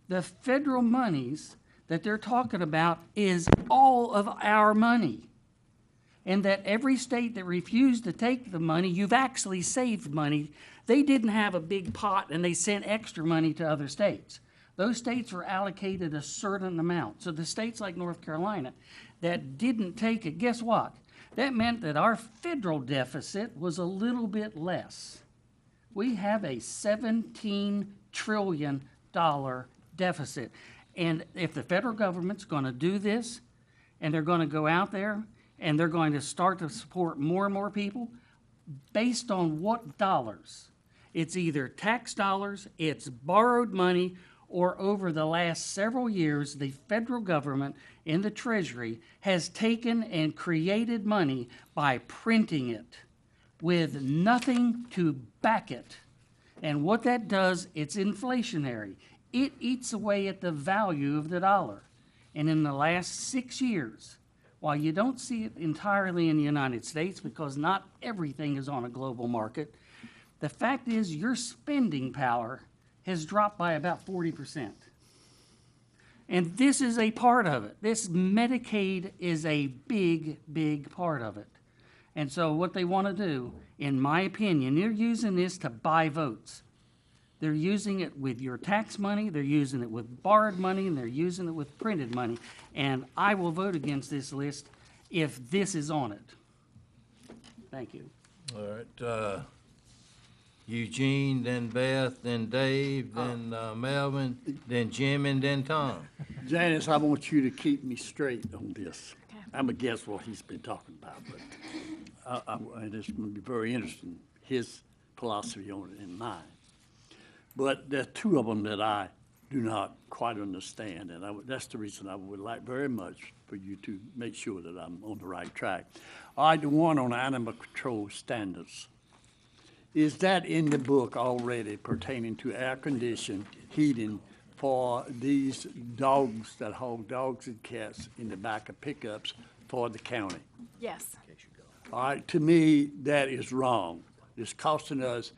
the federal monies that they're talking about is all of our money. And that every state that refused to take the money, you've actually saved money. They didn't have a big pot and they sent extra money to other states. Those states were allocated a certain amount. So the states like North Carolina that didn't take it, guess what? That meant that our federal deficit was a little bit less. We have a $17 trillion deficit. And if the federal government's going to do this, and they're going to go out there, and they're going to start to support more and more people, based on what dollars? It's either tax dollars, it's borrowed money, or over the last several years, the federal government in the Treasury has taken and created money by printing it with nothing to back it. And what that does, it's inflationary. It eats away at the value of the dollar. And in the last 6 years, while you don't see it entirely in the United States because not everything is on a global market, the fact is your spending power has dropped by about 40%. And this is a part of it. This Medicaid is a big, big part of it. And so what they want to do, in my opinion, they're using this to buy votes. They're using it with your tax money, they're using it with borrowed money, and they're using it with printed money. And I will vote against this list if this is on it. Thank you. All right, Eugene, then Beth, then Dave, then Melvin, then Jim, and then Tom. Janice, I want you to keep me straight on this. I'm going to guess what he's been talking about, but and it's going to be very interesting, his philosophy on it and mine. But there are two of them that I do not quite understand, and that's the reason I would like very much for you to make sure that I'm on the right track. All right, the one on animal control standards. Is that in the book already pertaining to air conditioning, heating for these dogs that haul dogs and cats in the back of pickups for the county? Yes. All right, to me, that is wrong. It's costing us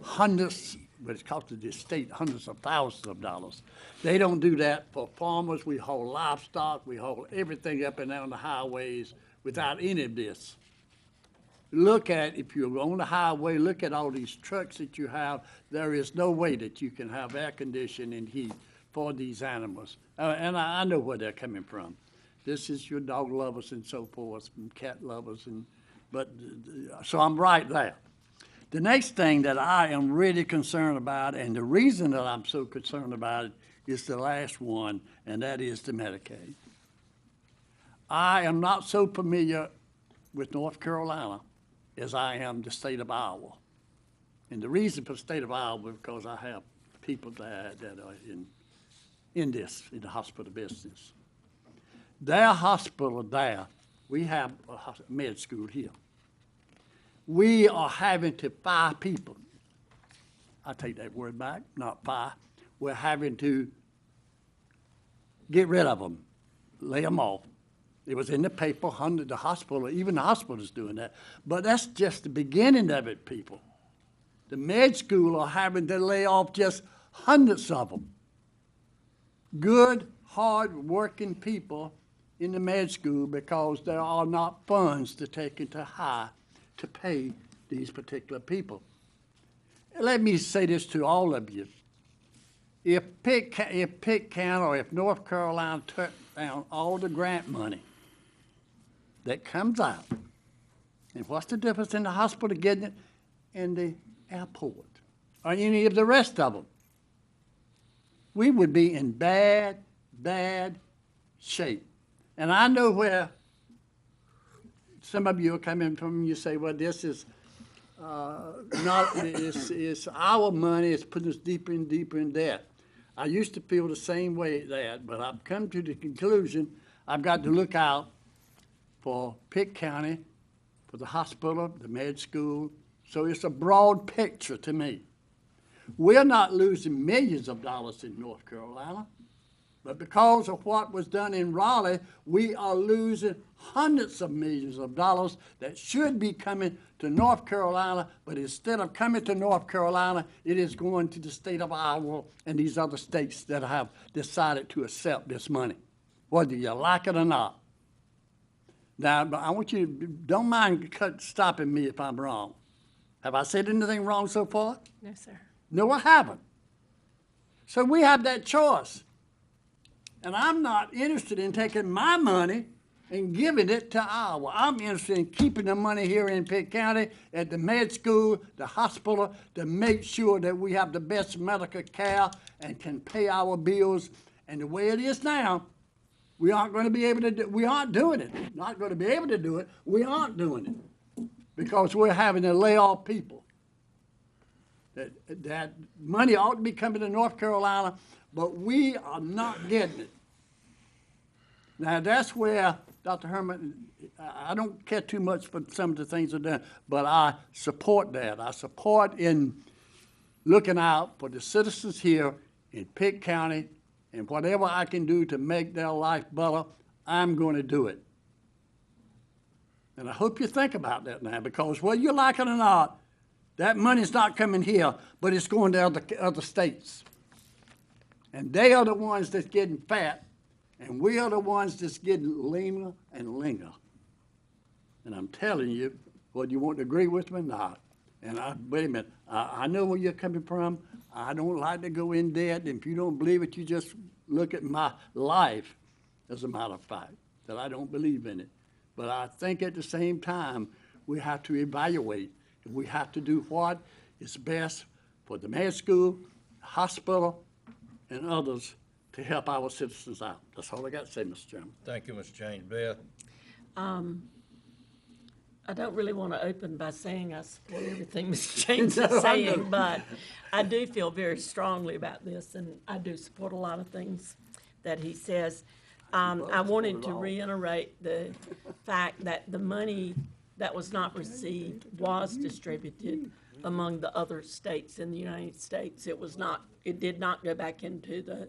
hundreds, but it's costing the state hundreds of thousands of dollars. They don't do that for farmers. We haul livestock, we haul everything up and down the highways without any of this. Look at, if you're on the highway, look at all these trucks that you have. There is no way that you can have air conditioning and heat for these animals. And I know where they're coming from. This is your dog lovers and so forth, and cat lovers, so I'm right there. The next thing that I am really concerned about, and the reason that I'm so concerned about it, is the last one, and that is the Medicaid. I am not so familiar with North Carolina as I am the state of Iowa. And the reason for the state of Iowa is because I have people that are in the hospital business. Their hospital there, we have a med school here. We are having to fire people. I take that word back, not fire. We're having to get rid of them, lay them off. It was in the paper, the hospital, even the hospital is doing that. But that's just the beginning of it, people. The med school are having to lay off just hundreds of them. Good, hard-working people in the med school because there are not funds to take into high to pay these particular people. Let me say this to all of you. If Pitt County or if North Carolina took down all the grant money that comes out, and what's the difference in the hospital getting it and the airport or any of the rest of them? We would be in bad, bad shape. And I know where some of you are coming from, you say, well, this is it's our money, it's putting us deeper and deeper in debt. I used to feel the same way that, but I've come to the conclusion I've got to look out for Pitt County, for the hospital, the med school. So it's a broad picture to me. We're not losing millions of dollars in North Carolina, but because of what was done in Raleigh, we are losing hundreds of millions of dollars that should be coming to North Carolina, but instead of coming to North Carolina, it is going to the state of Iowa and these other states that have decided to accept this money, whether you like it or not. Now, I want you to, don't mind stopping me if I'm wrong. Have I said anything wrong so far? No, sir. No, I haven't. So we have that choice. And I'm not interested in taking my money and giving it to Iowa. I'm interested in keeping the money here in Pitt County at the med school, the hospital, to make sure that we have the best medical care and can pay our bills. And the way it is now, we aren't going to be able to do, we aren't doing it. Not going to be able to do it. We aren't doing it because we're having to lay off people. That money ought to be coming to North Carolina, but we are not getting it. Now, that's where, Dr. Herman, I don't care too much for some of the things that are done, but I support that. I support in looking out for the citizens here in Pitt County, and whatever I can do to make their life better, I'm going to do it. And I hope you think about that now, because whether you like it or not, that money's not coming here, but it's going to other states. And they are the ones that's getting fat, and we are the ones that's getting leaner and leaner. And I'm telling you, whether you want to agree with me or not, and wait a minute, I know where you're coming from. I don't like to go in debt, and if you don't believe it, you just look at my life, as a matter of fact, that I don't believe in it. But I think at the same time, we have to evaluate. We have to do what is best for the med school, hospital, and others to help our citizens out. That's all I got to say, Mr. Chairman. Thank you, Mr. James. Beth? I don't really want to open by saying I support everything Mr. James is saying, but I do feel very strongly about this, and I do support a lot of things that he says. I wanted to reiterate the fact that the money that was not received was distributed among the other states in the United States. It did not go back into the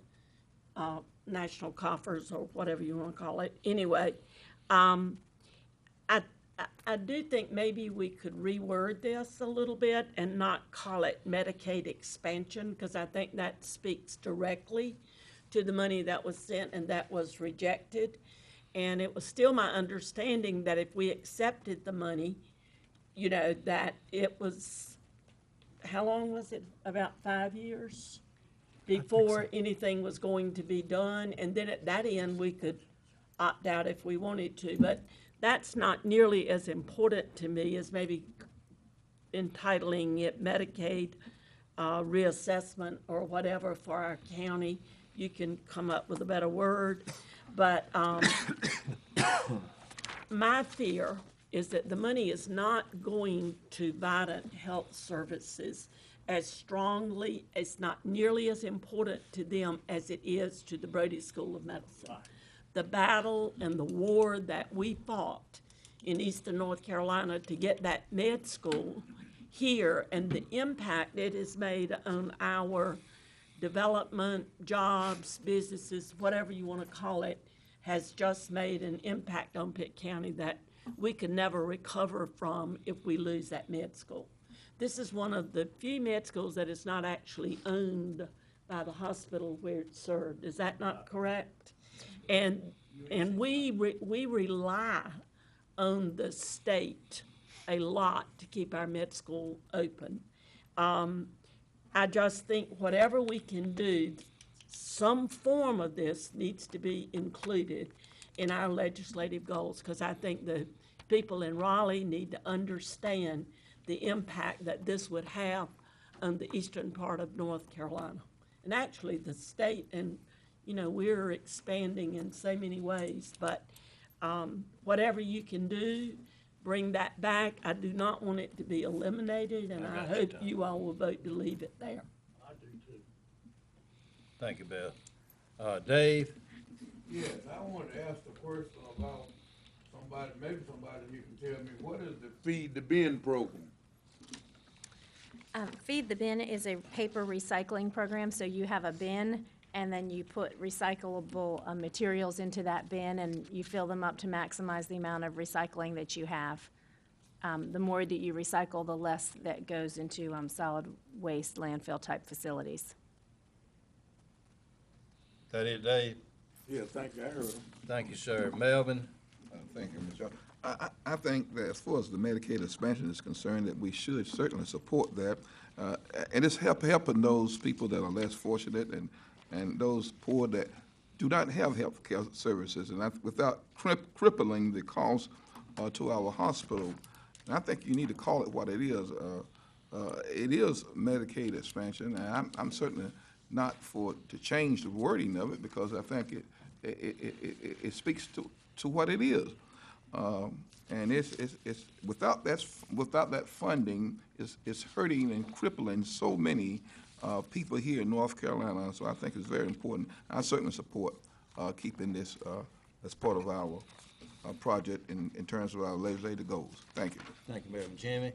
national coffers or whatever you want to call it. Anyway, I do think maybe we could reword this a little bit and not call it Medicaid expansion, because I think that speaks directly to the money that was sent and that was rejected. And it was still my understanding that if we accepted the money, you know, that it was, how long was it? About 5 years before anything was going to be done. And then at that end, we could opt out if we wanted to. But that's not nearly as important to me as maybe entitling it Medicaid reassessment or whatever for our county. You can come up with a better word. But my fear is that the money is not going to Vidant Health Services as strongly, it's not nearly as important to them as it is to the Brody School of Medicine. The battle and the war that we fought in eastern North Carolina to get that med school here and the impact it has made on our development, jobs, businesses, whatever you want to call it, has just made an impact on Pitt County that we can never recover from if we lose that med school. This is one of the few med schools that is not actually owned by the hospital where it's served. Is that not correct? And we rely on the state a lot to keep our med school open. I just think whatever we can do, some form of this needs to be included in our legislative goals, because I think the people in Raleigh need to understand the impact that this would have on the eastern part of North Carolina. And actually the state, and you know, we're expanding in so many ways, but whatever you can do, bring that back. I do not want it to be eliminated, and I hope you all will vote to leave it there. I do too. Thank you, Beth. Dave? Yes, I wanted to ask the question about maybe somebody you can tell me, what is the Feed the Bin program? Feed the Bin is a paper recycling program, so you have a bin and then you put recyclable materials into that bin and you fill them up to maximize the amount of recycling that you have. The more that you recycle, the less that goes into solid waste landfill type facilities. That it, Dave? Yeah, thank you, I heard him. Thank you, sir. Melvin? Thank you, Mr. Chairman. I think that as far as the Medicaid expansion is concerned, that we should certainly support that. And it's helping those people that are less fortunate and those poor that do not have health care services, and without crippling the cost to our hospital. And I think you need to call it what it is. It is Medicaid expansion, and I'm certainly not to change the wording of it, because I think it speaks to what it is. And it's without that funding, it's hurting and crippling so many people here in North Carolina. So I think it's very important. I certainly support keeping this as part of our project in terms of our legislative goals. Thank you. Thank you, Melvin. Jimmy?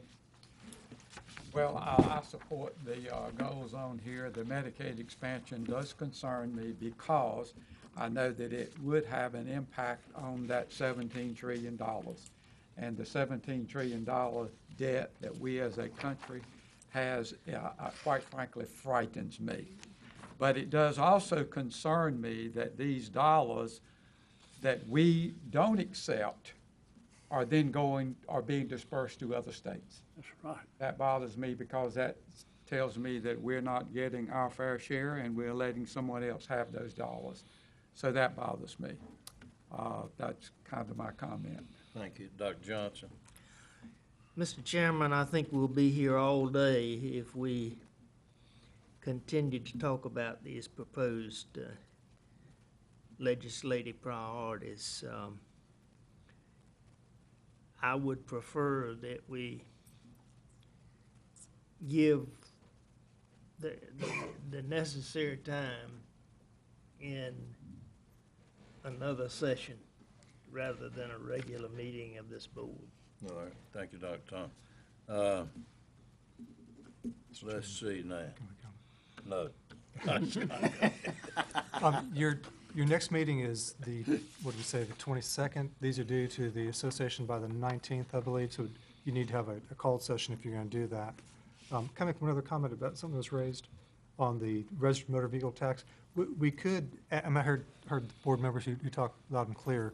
Well, I support the goals on here. The Medicaid expansion does concern me because I know that it would have an impact on that $17 trillion. And the $17 trillion debt that we as a country has, quite frankly, frightens me. But it does also concern me that these dollars that we don't accept are then being dispersed to other states. That's right. That bothers me because that tells me that we're not getting our fair share and we're letting someone else have those dollars. So that bothers me. That's kind of my comment. Thank you. Dr. Johnson? Mr. Chairman, I think we'll be here all day if we continue to talk about these proposed legislative priorities. I would prefer that we give the necessary time in another session rather than a regular meeting of this board. All right, thank you, Dr. Tom. So let's see now. No. Your next meeting is the, what did we say, the 22nd? These are due to the association by the 19th, I believe, so you need to have a called session if you're going to do that. Can I make one other comment about something that was raised on the registered motor vehicle tax? We could, I heard board members who talk loud and clear.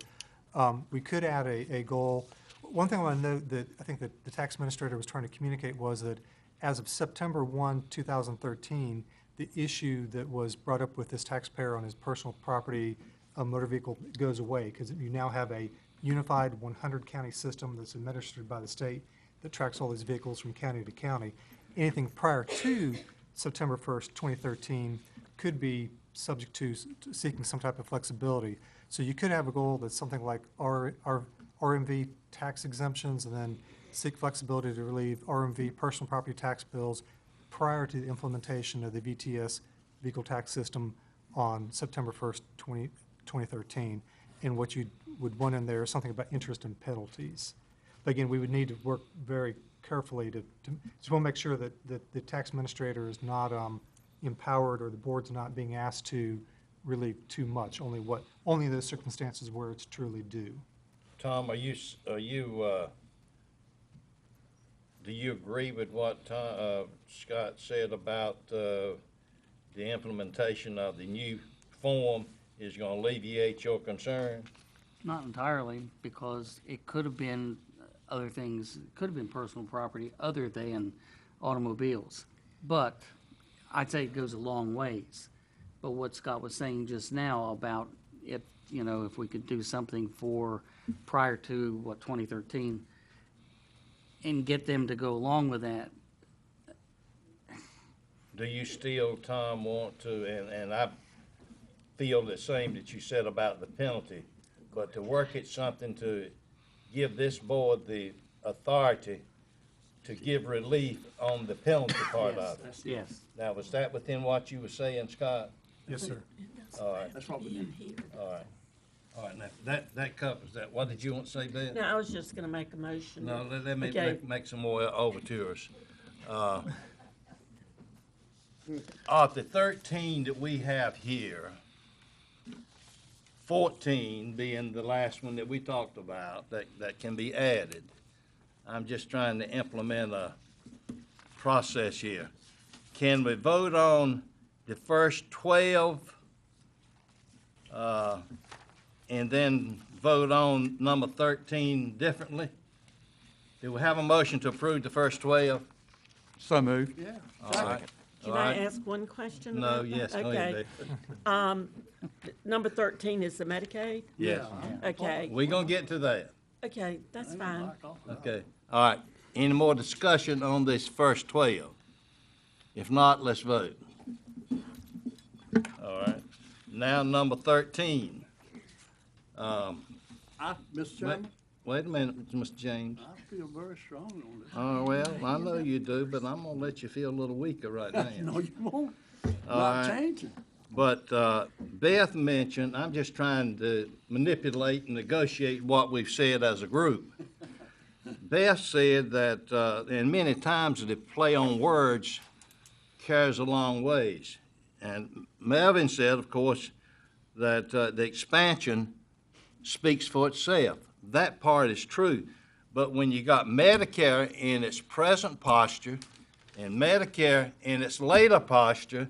We could add a goal. One thing I want to note that I think that the tax administrator was trying to communicate was that as of September 1, 2013, the issue that was brought up with this taxpayer on his personal property motor vehicle goes away because you now have a unified 100-county system that's administered by the state that tracks all these vehicles from county to county. Anything prior to September 1st, 2013 could be subject to seeking some type of flexibility. So you could have a goal that's something like RMV tax exemptions and then seek flexibility to relieve RMV personal property tax bills prior to the implementation of the VTS vehicle tax system on September 1st, 2013. And what you would want in there is something about interest and penalties. But again, we would need to work very carefully to just want to make sure that the tax administrator is not empowered or the board's not being asked to relieve too much, only in those circumstances where it's truly due. Tom, do you agree with what Scott said about the implementation of the new form is going to alleviate your concern? Not entirely, because it could have been other things, it could have been personal property other than automobiles. But I'd say it goes a long ways. But what Scott was saying just now about if we could do something for prior to, 2013, and get them to go along with that. Do you still, Tom, want to, and I feel the same that you said about the penalty, but to work at something to give this board the authority to give relief on the penalty part of it? Yes. Now, was that within what you were saying, Scott? Yes, sir. All right. That's what we need. All right. All right, now, that covers that. What did you want to say, Ben? No, I was just gonna make a motion. No, let me Okay. make some more overtures. Of the 13 that we have here, 14 being the last one that we talked about, that can be added. I'm just trying to implement a process here. Can we vote on the first 12 and then vote on number 13 differently? Do we have a motion to approve the first 12? So moved. Yeah. All right. Can All I right. ask one question No, about that? yes, go ahead, Okay. Number 13 is the Medicaid? Yes. Okay, We're gonna get to that. okay, that's fine. Okay. All right. Any more discussion on this first 12? If not, let's vote. All right. Now, number 13. Mr. Chairman, Wait a minute, Mr. James. I feel very strong on this. Oh, well, I know you do, but I'm gonna let you feel a little weaker right now. No, you won't. All Not right. changing. But Beth mentioned, I'm just trying to manipulate and negotiate what we've said as a group. Beth said that, and many times the play on words carries a long ways. And Melvin said, of course, that the expansion speaks for itself. That part is true. But when you got Medicare in its present posture and Medicare in its later posture,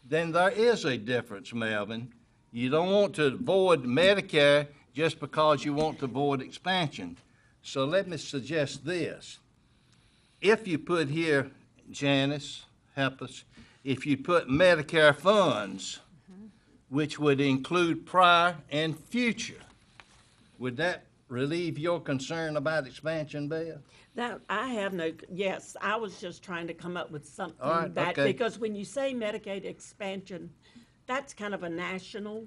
then there is a difference, Melvin. You don't want to avoid Medicare just because you want to avoid expansion. So let me suggest this. If you put here, Janice, help us, if you put Medicare funds, which would include prior and future, would that relieve your concern about expansion, Beth? That, I have no, yes, I was just trying to come up with All something right, that, okay. because when you say Medicaid expansion, that's kind of a national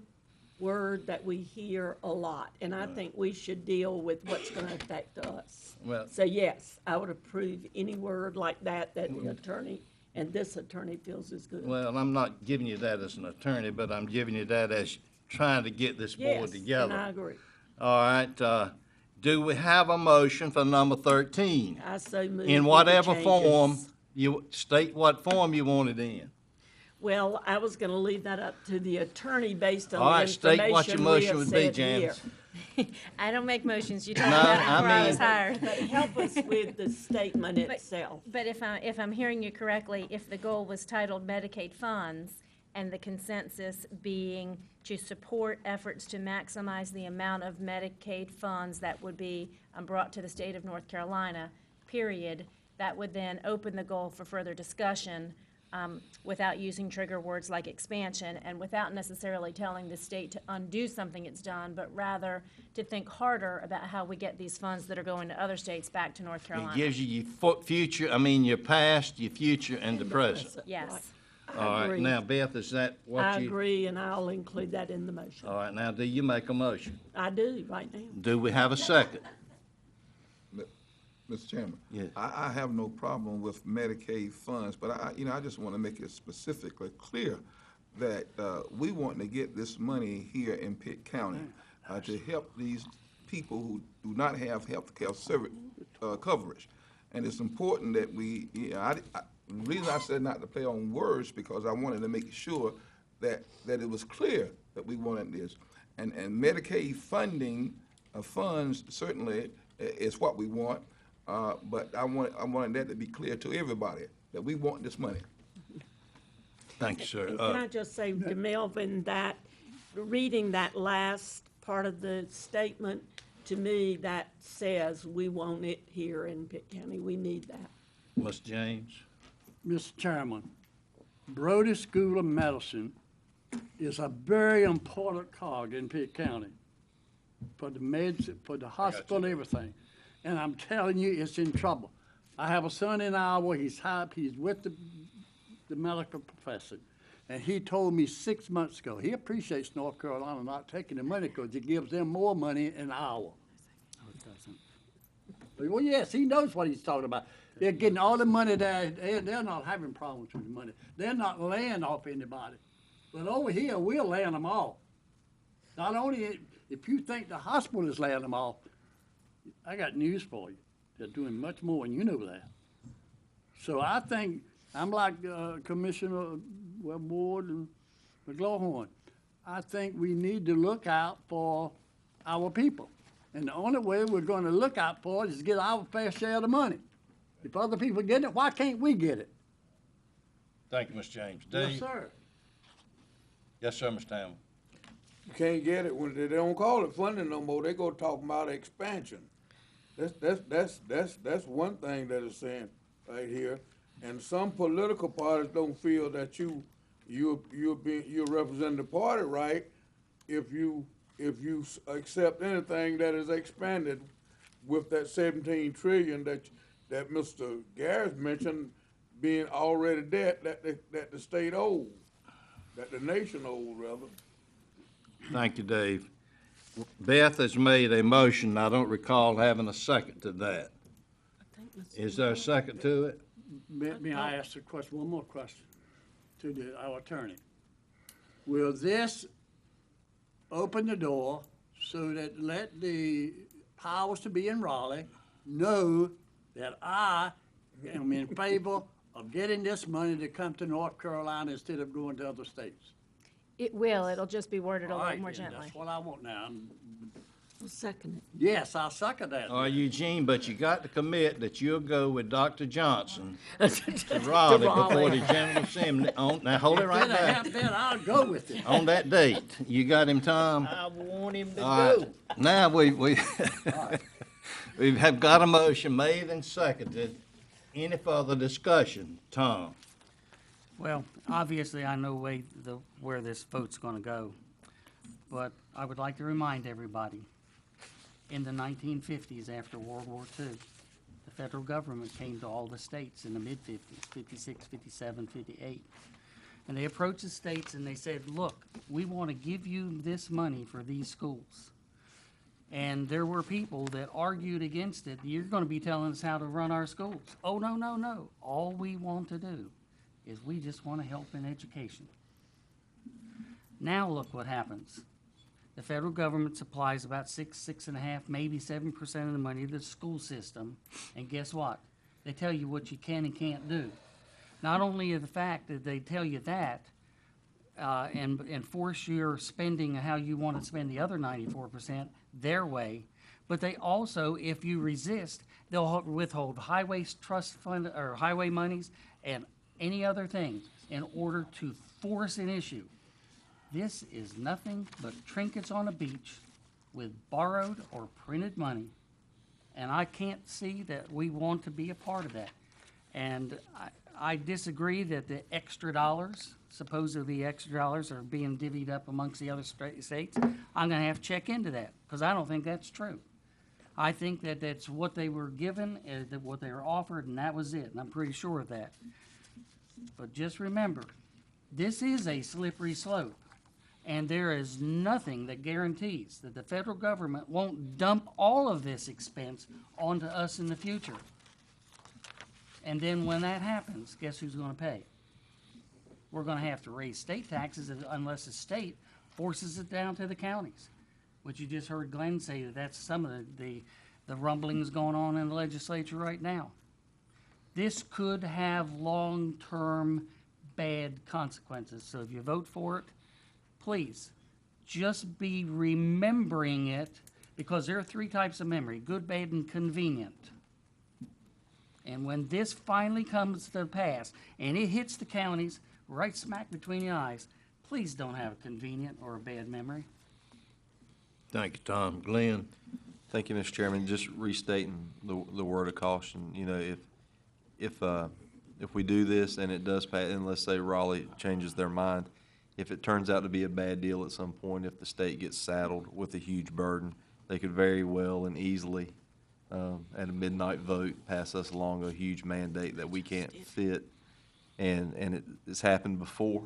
word that we hear a lot, and I think we should deal with what's gonna affect us. Well- So yes, I would approve any word like that the attorney and this attorney feels is good. Well, I'm not giving you that as an attorney, but I'm giving you that as trying to get this board Yes, together. and I agree. All right, do we have a motion for number 13? I so move with In the whatever changes. form, you state what form you want it in. Well, I was gonna leave that up to the attorney based on All the right, state what your information we motion have would be, said here. Janice. I don't make motions. You told me No, that I before I was mean- hired. But help us with the statement itself. But if I'm hearing you correctly, if the goal was titled Medicaid funds and the consensus being to support efforts to maximize the amount of Medicaid funds that would be brought to the state of North Carolina, period, that would then open the goal for further discussion without using trigger words like expansion and without necessarily telling the state to undo something it's done, but rather to think harder about how we get these funds that are going to other states back to North Carolina. It gives you your your past, your future, and the present. Yes. All right, agree. now, Beth, is that what I you? agree, and I'll include that in the motion. All right, now, do you make a motion? I do, right now. Do we have a second? Mr. Chairman? Yes. I have no problem with Medicaid funds, but I just want to make it specifically clear that we want to get this money here in Pitt County to help these people who do not have health care service coverage. And it's important that we, the reason I said not to play on words, because I wanted to make sure that it was clear that we wanted this. And Medicaid funding, funds certainly is what we want. But I wanted that to be clear to everybody, that we want this money. Thank you, sir. Can I just say to Melvin that, reading that last part of the statement, to me, that says we want it here in Pitt County. We need that. Ms. James? Mr. Chairman, Brody School of Medicine is a very important cog in Pitt County for the meds, for the hospital, everything. And I'm telling you, it's in trouble. I have a son in Iowa, he's with the medical professor. And he told me 6 months ago, he appreciates North Carolina not taking the money because it gives them more money in Iowa. No, it doesn't. Well, yes, he knows what he's talking about. They're getting all the money there. They're not having problems with the money. They're not laying off anybody. But over here, we're laying them off. Not only, if you think the hospital is laying them off, I got news for you. They're doing much more, and you know that. So I think, I'm like Commissioner Ward and McLaughlin. I think we need to look out for our people. And the only way we're going to look out for it is get our fair share of the money. If other people get it, why can't we get it? Thank you, Ms. James. Yes, Dave? sir. Yes, sir, Mr. Hamlin. You can't get it when they don't call it funding no more. They go talking about expansion. That's one thing that is saying right here. And some political parties don't feel that you're representing the party right if you accept anything that is expanded with that 17 trillion that Mr. Garrett mentioned being already debt that the state owes, that the nation owes rather. Thank you, Dave. Beth has made a motion. I don't recall having a second to that. Is there a second to it? May I ask a question, one more question to our attorney? Will this open the door so that let the powers to be in Raleigh know that I am in favor of getting this money to come to North Carolina instead of going to other states? It will. It'll just be worded a All little right, more then, gently. that's what I want now. I'll second it. Yes, I'll second that. All right, Eugene, but you got to commit that you'll go with Dr. Johnson to Raleigh before the General Assembly. Now, hold it right there. Then I'll go with it. On that date. You got him, Tom? I want him to All go. right. Now, we we have got a motion made and seconded. Any further discussion? Tom? Well, obviously, I know where this vote's gonna go, but I would like to remind everybody, in the 1950s, after World War II, the federal government came to all the states in the mid-50s, 56, 57, 58. And they approached the states and they said, look, we want to give you this money for these schools. And there were people that argued against it. You're going to be telling us how to run our schools. Oh, no, no, no. All we want to do is we just want to help in education. Now look what happens. The federal government supplies about 6.5%, maybe 7% of the money to the school system. And guess what? They tell you what you can and can't do. Not only the fact that they tell you that, and force your spending how you want to spend the other 94% their way, but they also, if you resist, they'll withhold highway trust fund or highway monies and any other thing in order to force an issue. This is nothing but trinkets on a beach with borrowed or printed money, and I can't see that we want to be a part of that. And I disagree that the extra dollars, supposedly extra dollars, are being divvied up amongst the other states. I'm going to have to check into that because I don't think that's true. I think that that's what they were given, what they were offered, and that was it. And I'm pretty sure of that. But just remember, this is a slippery slope. And there is nothing that guarantees that the federal government won't dump all of this expense onto us in the future. And then when that happens, guess who's going to pay? We're going to have to raise state taxes unless the state forces it down to the counties, which you just heard Glenn say that that's some of the rumblings going on in the legislature right now. This could have long-term bad consequences. So if you vote for it, please just be remembering it, because there are three types of memory: good, bad, and convenient. And when this finally comes to pass and it hits the counties right smack between the eyes, please don't have a convenient or a bad memory. Thank you, Tom. Glenn? Thank you, Mr. Chairman. Just restating the word of caution. You know, if we do this and it does pass, and let's say Raleigh changes their mind, if it turns out to be a bad deal at some point, if the state gets saddled with a huge burden, they could very well and easily, at a midnight vote, pass us along a huge mandate that we can't fit. And it's happened before.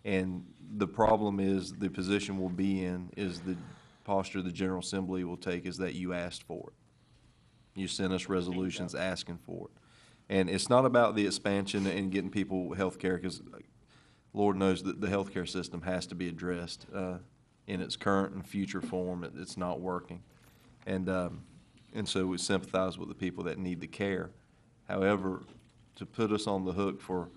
And the problem is, the position we'll be in is the posture the General Assembly will take is that you asked for it. You sent us resolutions asking for it. And it's not about the expansion and getting people health care, because Lord knows that the healthcare system has to be addressed in its current and future form. It's not working, and so we sympathize with the people that need the care. However, to put us on the hook for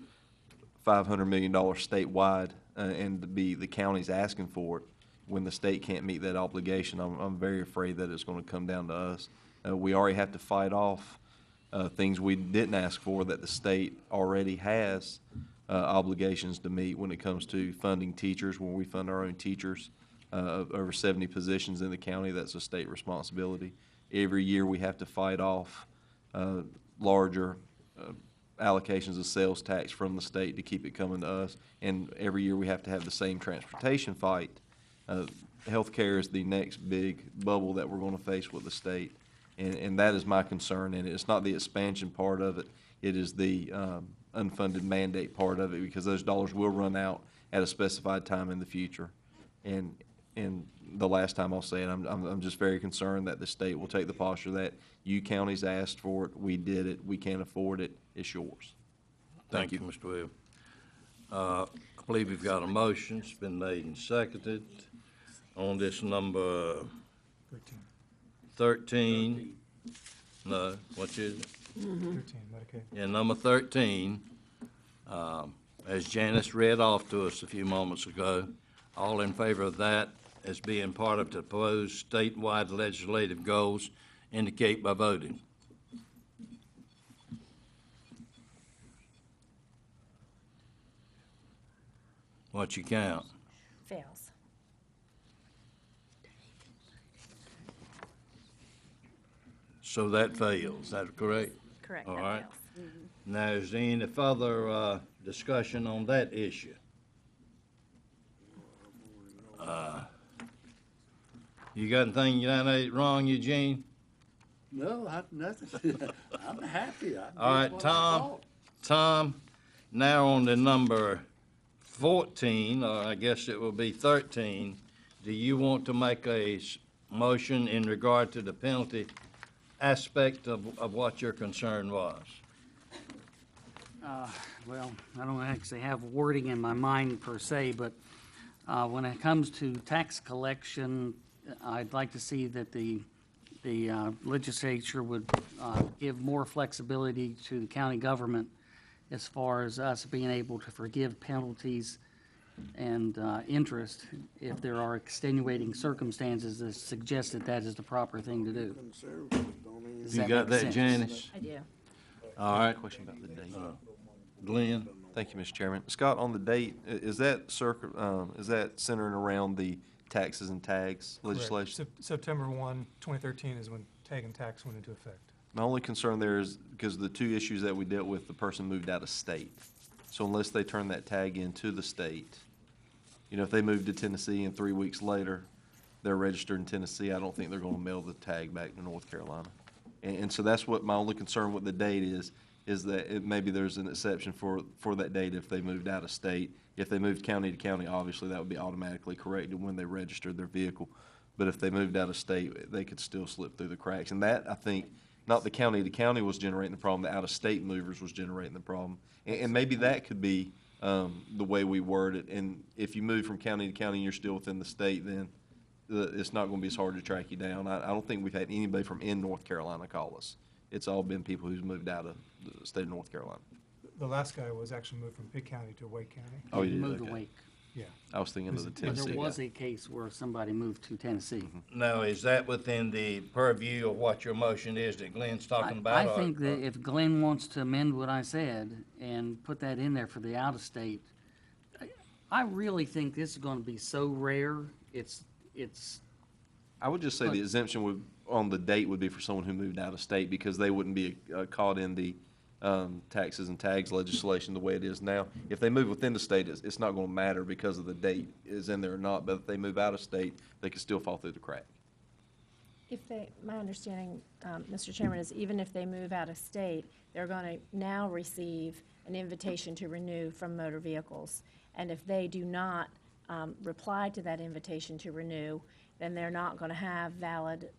$500 million statewide and to be the counties asking for it when the state can't meet that obligation, I'm very afraid that it's going to come down to us. We already have to fight off things we didn't ask for that the state already has obligations to meet when it comes to funding teachers. When we fund our own teachers, over 70 positions in the county, that's a state responsibility. Every year we have to fight off larger allocations of sales tax from the state to keep it coming to us. And every year we have to have the same transportation fight. Healthcare is the next big bubble that we're going to face with the state. And that is my concern. And it's not the expansion part of it. It is the unfunded mandate part of it, because those dollars will run out at a specified time in the future. And the last time I'll say it, I'm just very concerned that the state will take the posture that you counties asked for it, we did it, we can't afford it, it's yours. Thank you, Mr. Webb. I believe we've got a motion. It's been made and seconded on this number 13. No, what is it? 13, Medicaid. Yeah, number 13, as Janice read off to us a few moments ago, all in favor of that as being part of the proposed statewide legislative goals indicate by voting. What you count? Fails. So that fails, is that correct? Correct. All that right. fails. Now, is there any further discussion on that issue? You got anything that ain't wrong, Eugene? No, nothing. I'm happy. All right, Tom, now on the number 14, or I guess it will be 13, do you want to make a motion in regard to the penalty aspect of what your concern was? Well, I don't actually have wording in my mind per se, but when it comes to tax collection, I'd like to see that the legislature would give more flexibility to the county government as far as us being able to forgive penalties and interest if there are extenuating circumstances that suggest that that is the proper thing to do. Does You that got make that, sense? Janice? I do. All right. Question about the date. Glenn? Thank you, Mr. Chairman. Scott, on the date, is that centering around the taxes and tags Correct. legislation? September 1, 2013 is when tag and tax went into effect. My only concern there is because the two issues that we dealt with, the person moved out of state. So unless they turn that tag into the state, you know, if they moved to Tennessee and 3 weeks later, they're registered in Tennessee, I don't think they're gonna mail the tag back to North Carolina. And so that's what my only concern with the date is that maybe there's an exception for that date if they moved out of state. If they moved county to county, obviously that would be automatically corrected when they registered their vehicle. But if they moved out of state, they could still slip through the cracks. And that, I think, not the county to county was generating the problem, the out-of-state movers was generating the problem. And maybe that could be the way we word it. And if you move from county to county and you're still within the state, then it's not going to be as hard to track you down. I don't think we've had anybody from in North Carolina call us. It's all been people who's moved out of the state of North Carolina. The last guy was actually moved from Pitt County to Wake County. Oh, you did? Moved Okay. away. Yeah. I was thinking of the But Tennessee there was guy. a case where somebody moved to Tennessee. Now, is that within the purview of what your motion is that Glenn's talking about? I or- think that if Glenn wants to amend what I said and put that in there for the out-of-state, I really think this is gonna be so rare, it's, I would just say the exemption would, on the date would be for someone who moved out of state because they wouldn't be caught in the taxes and tags legislation the way it is now. If they move within the state, it's not going to matter because of the date is in there or not. But if they move out of state, they could still fall through the crack. If they, my understanding, Mr. Chairman, is even if they move out of state, they're going to now receive an invitation to renew from motor vehicles. And if they do not reply to that invitation to renew, then they're not going to have valid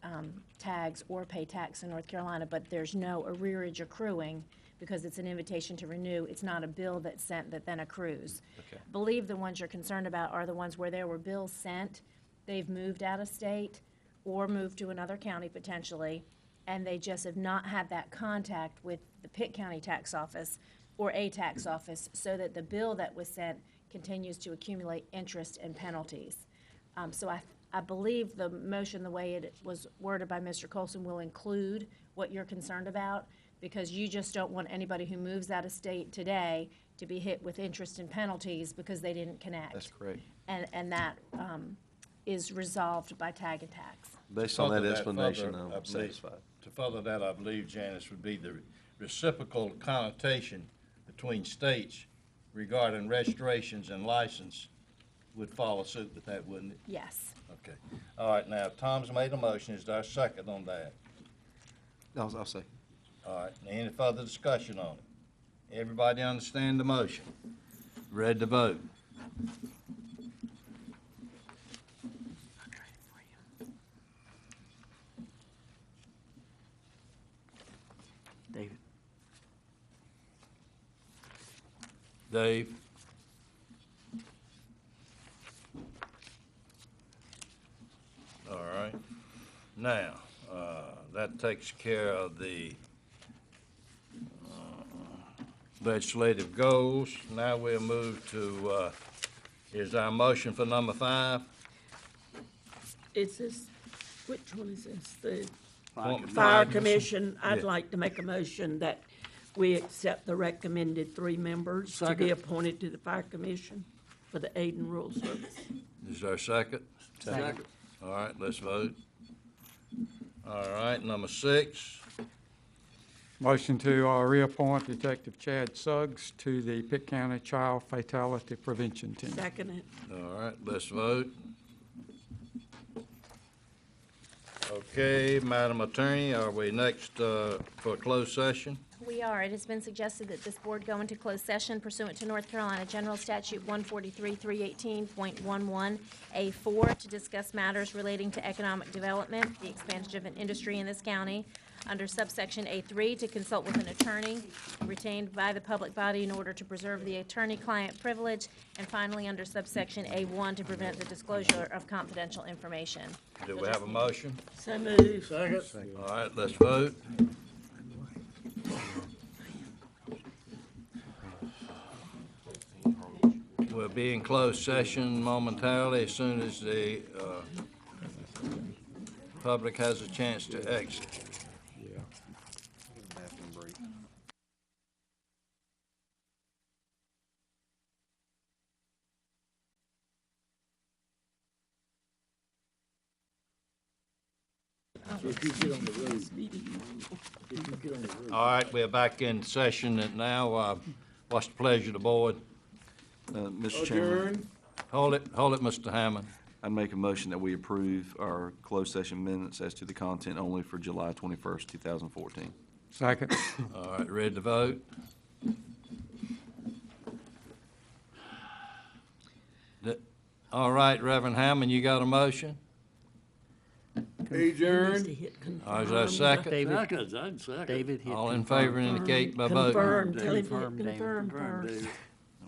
tags or pay tax in North Carolina, but there's no arrearage accruing because it's an invitation to renew. It's not a bill that's sent that then accrues. Okay. I believe the ones you're concerned about are the ones where there were bills sent, they've moved out of state or moved to another county potentially, and they just have not had that contact with the Pitt County Tax Office or a tax office so that the bill that was sent continues to accumulate interest and penalties. So I believe the motion, the way it was worded by Mr. Colson, will include what you're concerned about, because you just don't want anybody who moves out of state today to be hit with interest and penalties because they didn't connect. That's correct. And that is resolved by tag and tax. Based on that Further explanation, further, I I'm believe- satisfied. To further that, I believe, Janice, would be the reciprocal connotation between states regarding registrations and license would follow suit with that, wouldn't it? Yes. Okay. All right, now, Tom's made a motion. Is there a second on that? I'll say. All right, any further discussion on it? Everybody understand the motion? Ready to vote? David. Dave? All right. Now, that takes care of the legislative goals. Now we'll move to, is our motion for number 5? Is this, which one is this? The Appointment Fire Commission. Commission, I'd Yeah. like to make a motion that we accept the recommended 3 members to be appointed to the Fire Commission for the Aid and Rural Service. Is there a second? Second. All right, let's vote. All right, number 6. Motion to reappoint Detective Chad Suggs to the Pitt County Child Fatality Prevention Team. Second it. All right, let's vote. Okay, Madam Attorney, are we next for closed session? We are. It has been suggested that this board go into closed session pursuant to North Carolina General Statute 143-318.11A4 to discuss matters relating to economic development, the expansion of an industry in this county, under subsection A3 to consult with an attorney retained by the public body in order to preserve the attorney-client privilege, and finally, under subsection A1 to prevent the disclosure of confidential information. Do we have a motion? So moved. Second. All right, let's vote. We'll be in closed session momentarily as soon as the public has a chance to exit. All right, we're back in session now. What's the pleasure of the board? Mr. Chairman, Adjourn. Hold it, Mr. Hammond. I'd make a motion that we approve our closed session minutes as to the content only for July 21st, 2014. Second. All right, ready to vote? All right, Reverend Hammond, you got a motion? Adjourn. All right, is there a second? David hit All in favor indicate by voting. Confirm, tell him to hit Confirm, David. confirm first. No,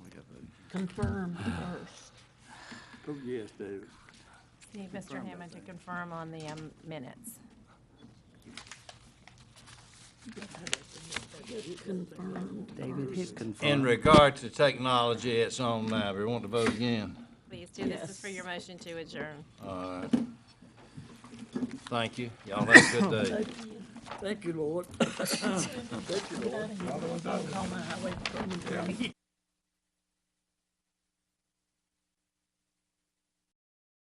we got voted. Confirm first. Yes, David. Need Mr. Hammond to confirm on the minutes. Confirmed David hit first. confirm. In regard to technology, it's on now. We want to vote again. Please do. This is Yes. for your motion to adjourn. All right. Thank you. Y'all have a good day. Thank you, Lord. Get out of here. I'll call my highway department.